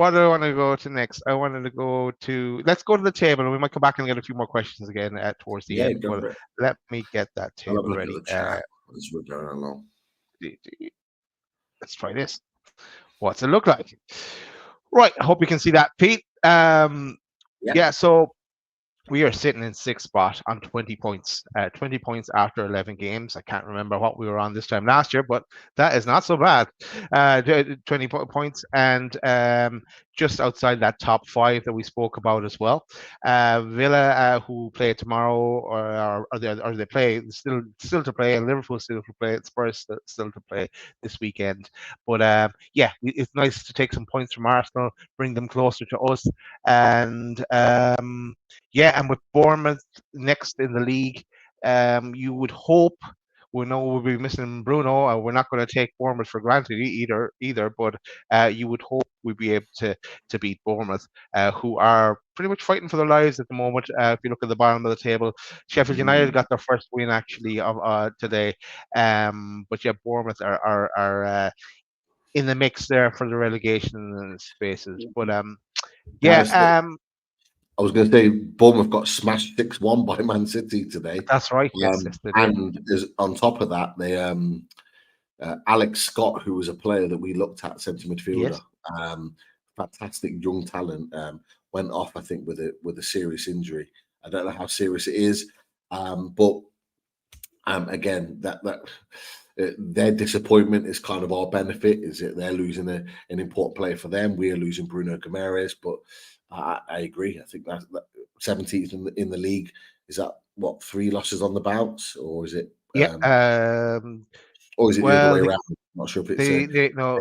what do I want to go to next? I wanted to go to. Let's go to the table, and we might come back and get a few more questions again towards the end. Go But for it. let me get that I'll have a table look at ready. the chat as we're going along. Let's try this. What's it look like? Right. I hope you can see that, Pete. Yeah. So we are sitting in sixth spot on 20 points. 20 points after 11 games. I can't remember what we were on this time last year, but that is not so bad. 20 points, and just outside that top 5 that we spoke about as well. Villa, who play tomorrow, or they play still to play, and Liverpool still to play, Spurs still to play this weekend. But yeah, it's nice to take some points from Arsenal, bring them closer to us, and yeah, and with Bournemouth next in the league, you would hope. We know we'll be missing Bruno, and we're not going to take Bournemouth for granted either. But you would hope we'd be able to beat Bournemouth, who are pretty much fighting for their lives at the moment. If you look at the bottom of the table, Sheffield United got their first win actually of today, but yeah, Bournemouth are in the mix there for the relegation spaces. But yeah. I was going to say Bournemouth got smashed 6-1 by Man City today. That's right. Yes, and on top of that, they Alex Scott, who was a player that we looked at, centre midfielder, fantastic young talent, went off, I think, with a serious injury. I don't know how serious it is, but again, that their disappointment is kind of our benefit. Is it they're losing an important player for them? We are losing Bruno Guimaraes, but I agree. I think that 17th in the league. Is that what 3 losses on the bounce, or is it? Yeah. Or is it the other way around? I'm not sure if it's. No,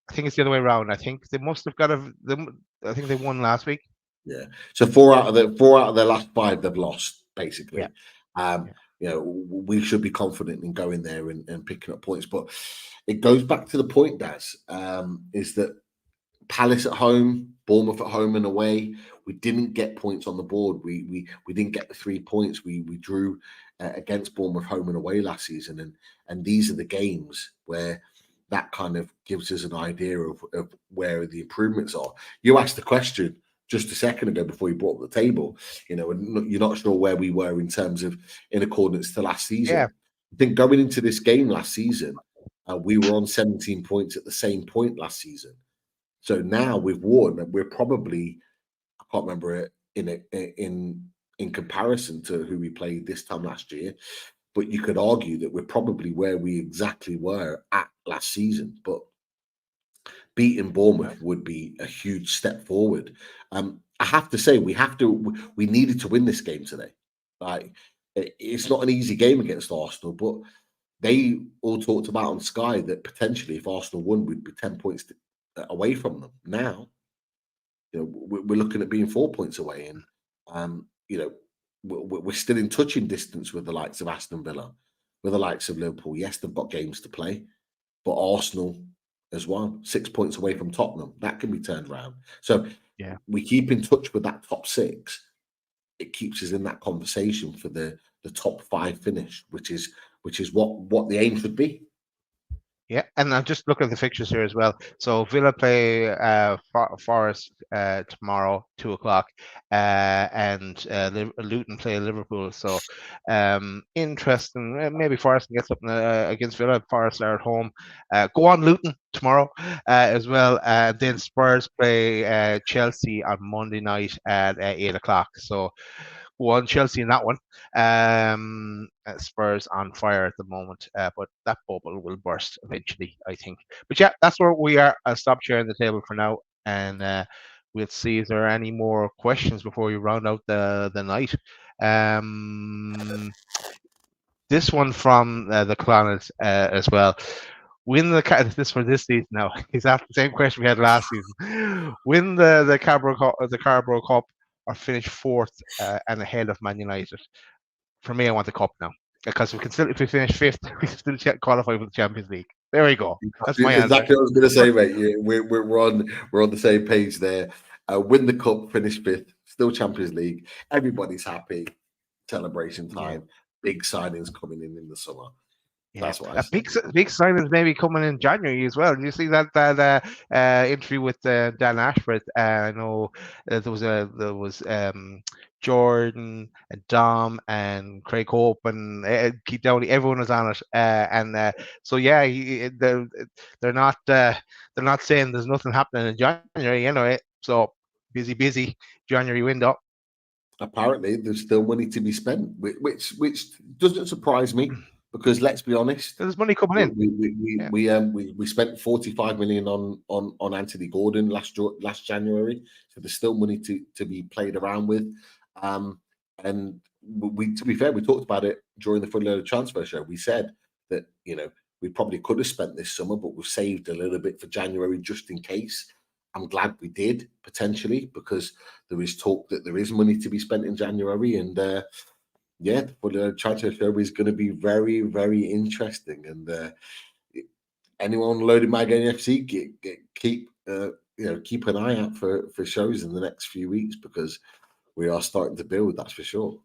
I think it's the other way around. I think they must have got I think they won last week. Yeah. So 4 out of their last 5 they've lost basically. Yeah. You know, we should be confident in going there and picking up points. But it goes back to the point, Daz, is that Palace at home, Bournemouth at home and away, we didn't get points on the board. We didn't get the 3 points. We drew against Bournemouth home and away last season, and these are the games where that kind of gives us an idea of where the improvements are. You asked the question just a second ago before you brought up the table, you know, and you're not sure where we were in terms of in accordance to last season. Yeah. I think going into this game last season, we were on 17 points at the same point last season. So now we've won, and we're probably, I can't remember it in comparison to who we played this time last year, but you could argue that we're probably where we exactly were at last season. But beating Bournemouth would be a huge step forward. I have to say, we needed to win this game today. Like, it's not an easy game against Arsenal, but they all talked about on Sky that potentially if Arsenal won, we'd be 10 points away from them. Now, you know, we're looking at being 4 points away, and you know, we're still in touching distance with the likes of Aston Villa, with the likes of Liverpool. Yes, they've got games to play, but Arsenal as well, 6 points away from Tottenham. That can be turned around. So yeah, we keep in touch with that top 6. It keeps us in that conversation for the top 5 finish, which is what the aim should be. Yeah, and I'm just looking at the fixtures here as well. So Villa play Forest tomorrow, 2:00, and Luton play Liverpool. So interesting. Maybe Forest can get something against Villa. Forest are at home. Go on Luton tomorrow as well. Then Spurs play Chelsea on Monday night at 8:00. So won Chelsea in that one. Spurs on fire at the moment, but that bubble will burst eventually, I think. But yeah, that's where we are. I'll stop sharing the table for now, and we'll see if there are any more questions before we round out the night. This one from the Clonets as well. Win this for this season now. He's after the same question we had last season. Win the Carabao Cup, or finish 4th and ahead of Man United. For me, I want the cup now, because we can still, if we finish 5th, we can still qualify for the Champions League. There we go. That's my exactly answer. what I was going to say, mate. Yeah, we're on the same page there. Win the cup, finish 5th, still Champions League. Everybody's happy. Celebration time. Big signings coming in the summer. That's what I said. Big signings maybe coming in January as well. You see that interview with Dan Ashford. I know there was Jordan and Dom and Craig Hope and Keith Downey. Everyone was on it, so yeah, they're not saying there's nothing happening in January anyway. So busy January window. Apparently, there's still money to be spent, which doesn't surprise me, because let's be honest, there's money coming in. We spent 45 million on Anthony Gordon last January, so there's still money to be played around with. And to be fair, we talked about it during the Fully Loaded Transfer Show. We said that we probably could have spent this summer, but we've saved a little bit for January just in case. I'm glad we did, potentially, because there is talk that there is money to be spent in January. And yeah, the transfer show is going to be very, very interesting. And anyone loaded Mag NUFC, keep an eye out for shows in the next few weeks, because we are starting to build, that's for sure.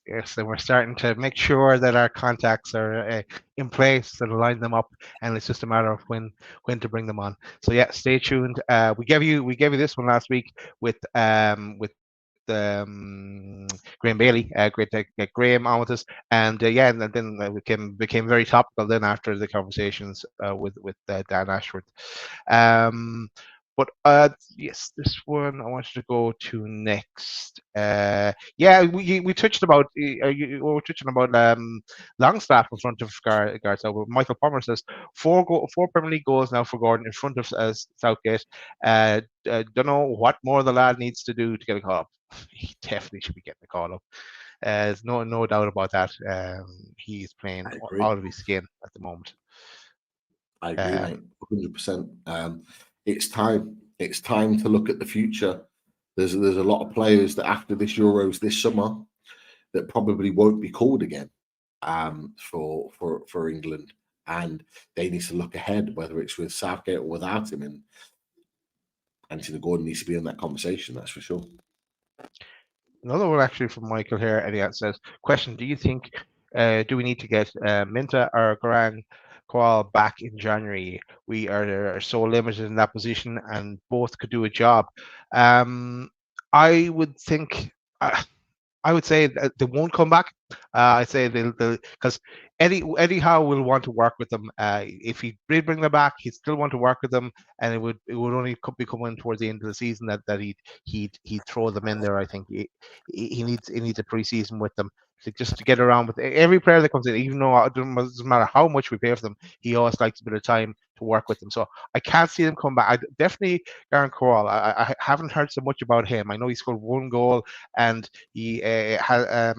Yes, and we're starting to make sure that our contacts are in place to line them up, and it's just a matter of when to bring them on. So yeah, stay tuned. We gave you this one last week with Graham Bailey. Great to get Graham on with us, and and then we became very topical then after the conversations with Dan Ashford. But yes, this one I wanted to go to next. We touched about we're touching about Longstaff in front of guards. So Michael Palmer says four Premier League goals now for Gordon in front of Southgate. Don't know what more the lad needs to do to get a call up. He definitely should be getting a call up. There's no doubt about that. He's playing out of his skin at the moment. I agree, mate, 100%. It's time. It's time to look at the future. There's a lot of players that after this Euros this summer that probably won't be called again for England, and they need to look ahead, whether it's with Southgate or without him. And Anthony Gordon needs to be in that conversation. That's for sure. Another one actually from Michael here, and it says, question: do you think do we need to get Minta or Garang Qual back in January? We are so limited in that position, and both could do a job. I would think. I would say that they won't come back. I'd say they'll because Eddie Howe will want to work with them. If he did bring them back, he'd still want to work with them, and it would only be coming towards the end of the season that he'd throw them in there. I think he needs a preseason with them just to get around with every player that comes in. Even though it doesn't matter how much we pay for them, he always likes a bit of time to work with them. So I can't see them come back. I definitely Garang Qual. I haven't heard so much about him. I know he scored one goal and he had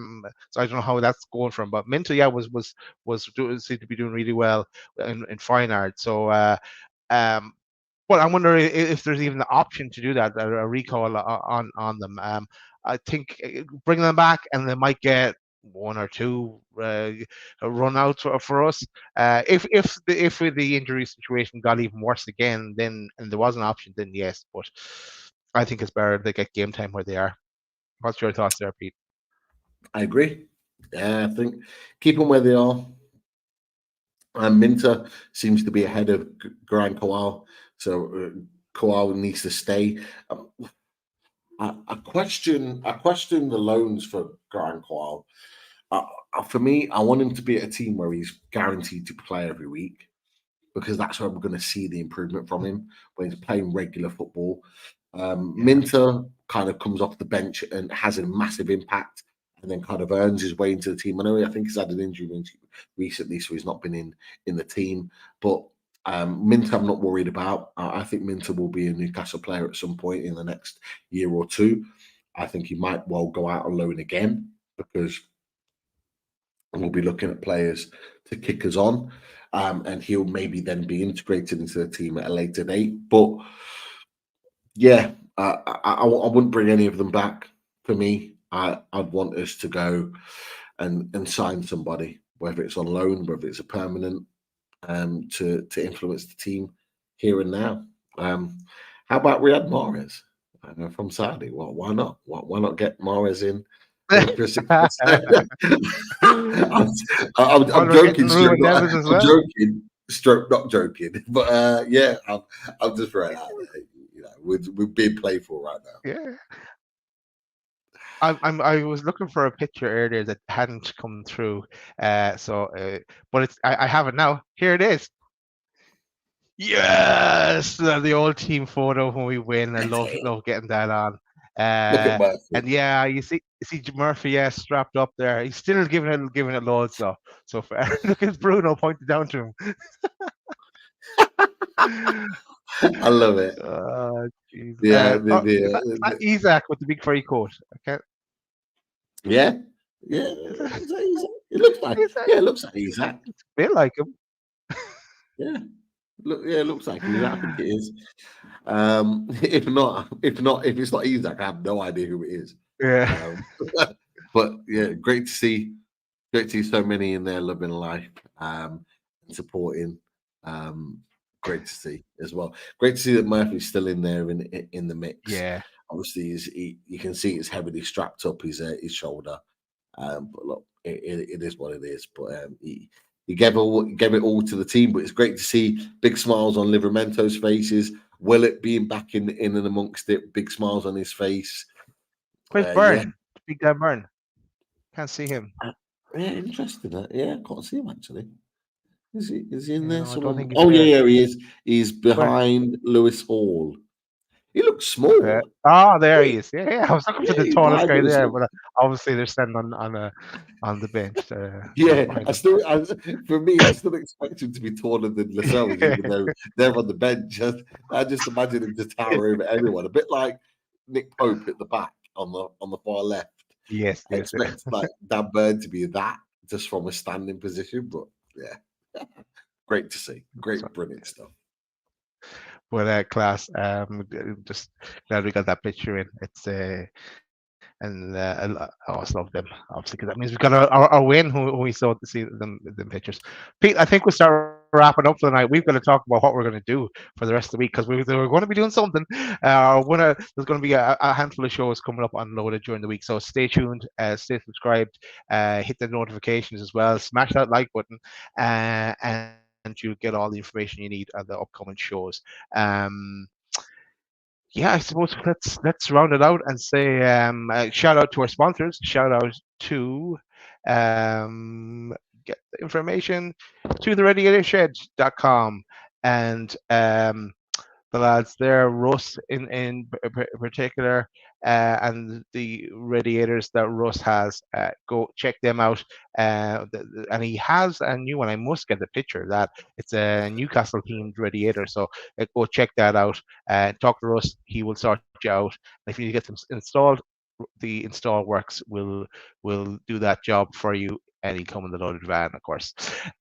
so I don't know how that's going for him. But Minta, seemed to be doing really well in fine art. So but I wonder if there's even the option to do that, a recall on them. I think bring them back and they might get one or two run out for us. If the injury situation got even worse again, then and there was an option, then yes. But I think it's better they get game time where they are. What's your thoughts there, Pete? I agree. Yeah, I think keep them where they are. And Minta seems to be ahead of Garang Qual, so Qual needs to stay. I question the loans for Garang Qual. For me, I want him to be at a team where he's guaranteed to play every week, because that's where we're going to see the improvement from him when he's playing regular football. Minta kind of comes off the bench and has a massive impact, and then kind of earns his way into the team. I think he's had an injury recently, so he's not been in the team. But Minta, I'm not worried about. I think Minta will be a Newcastle player at some point in the next year or two. I think he might well go out on loan again, because we'll be looking at players to kick us on, and he'll maybe then be integrated into the team at a later date. But yeah, I wouldn't bring any of them back. For me, I'd want us to go and sign somebody, whether it's on loan, whether it's a permanent, to influence the team here and now. How about Riyad Mahrez from Saudi? Well, why not? Why not get Mahrez in I'm joking. I'm joking. Stroke, not joking. But yeah, I'm just right out there. You know, we're being playful right now. Yeah. I was looking for a picture earlier that hadn't come through. But it's I have it now. Here it is. Yes, the old team photo when we win. I love getting that on. Look at Murphy. And yeah, you see Murphy, strapped up there. He's still giving it loads though. So far. Look at Bruno pointed down to him. I love it. Geez. Yeah, Isaac with the big furry coat. Okay. Yeah. It looks like it looks like Isaac. It's a bit like him. Yeah. It looks like him. I think it is. If it's not Isaac, I have no idea who it is. Yeah. But yeah, great to see so many in there loving life, and supporting. Great to see as well. Great to see that Murphy's still in there in the mix. Yeah. Obviously, you can see it's heavily strapped up his shoulder. But look, it is what it is. But he gave it all to the team. But it's great to see big smiles on Livramento's faces. Willett being back in and amongst it, big smiles on his face. Where's Byrne? Big guy Byrne. Can't see him. Yeah, interesting. Yeah, I can't see him actually. Is he in there? No, oh yeah, he is. He's behind Lewis Hall. He looks small. There he is. Yeah, I was looking for the tallest guy there, but obviously they're standing on the bench. For me, I still expect him to be taller than Lascelles, even though they're on the bench. I just imagine him to tower over everyone, a bit like Nick Pope at the back on the far left. Yes, I expect like Dan Burn to be that just from a standing position, but yeah, great to see. Brilliant stuff. Well, class. Just glad we got that picture in. It's I always love them, obviously, because that means we got our win. Who we saw to see them pictures. Pete, I think we'll start wrapping up for the night. We've got to talk about what we're going to do for the rest of the week because we're going to be doing something. There's going to be a handful of shows coming up unloaded during the week. So stay tuned, stay subscribed, hit the notifications as well, smash that like button, and you'll get all the information you need on the upcoming shows. Yeah, I suppose let's round it out and say shout out to our sponsors. Shout out to get the information to the radiatorshed.com and the lads there, Russ in particular, and the radiators that Russ has. Go check them out. And he has a new one. I must get the picture of that. It's a Newcastle themed radiator. So go check that out. Talk to Russ. He will sort you out. If you get them installed, the install works will do that job for you. And he come in the loaded van, of course.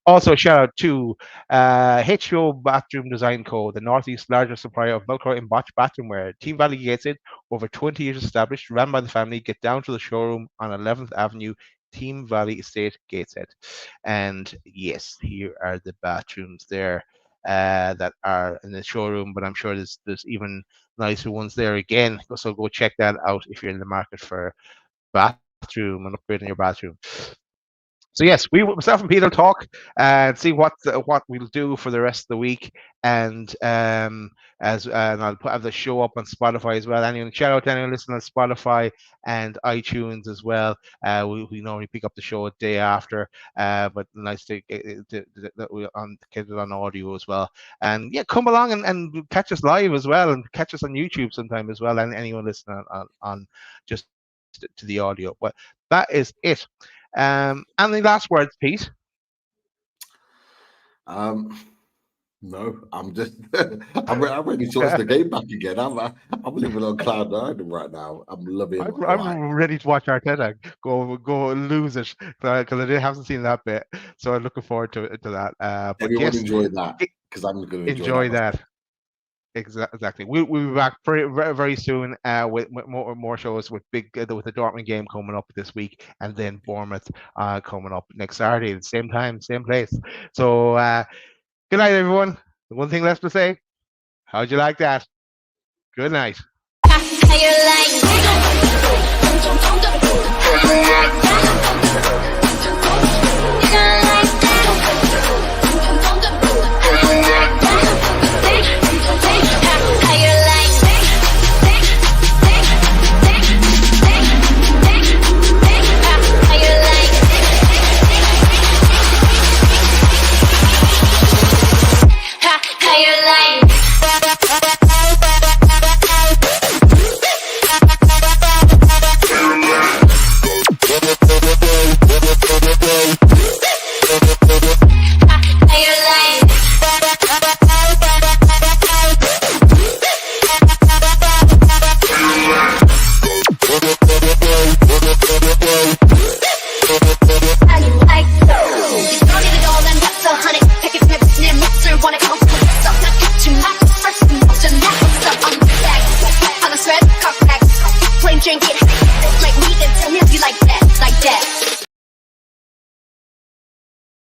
Also, shout out to HO Bathroom Design Co., the Northeast's largest supplier of Velcro embotched bathroomware. Team Valley Gateshead, over 20 years established, ran by the family. Get down to the showroom on 11th Avenue, Team Valley Estate, Gateshead. And yes, here are the bathrooms there that are in the showroom, but I'm sure there's even nicer ones there again. So go check that out if you're in the market for bathroom and upgrading your bathroom. So yes, myself and Peter talk and see what we'll do for the rest of the week, and and I'll have the show up on Spotify as well. Shout out to anyone listening on Spotify and iTunes as well. We normally pick up the show a day after, but nice to get it on audio as well. And yeah, come along and catch us live as well, and catch us on YouTube sometime as well. And anyone listening on just to the audio. But that is it. Any last words, Pete? No, I'm just I'm ready to watch the game back again. I'm living on cloud nine right now. I'm loving. I'm ready to watch Arteta go lose it because I haven't seen that bit, so I'm looking forward to that. But everyone enjoy that because I'm going to enjoy that. Exactly. We'll be back very, very soon with more shows with the Dortmund game coming up this week, and then Bournemouth coming up next Saturday, the same time, same place. So good night, everyone. The one thing left to say, how'd you like that? Good night. you at?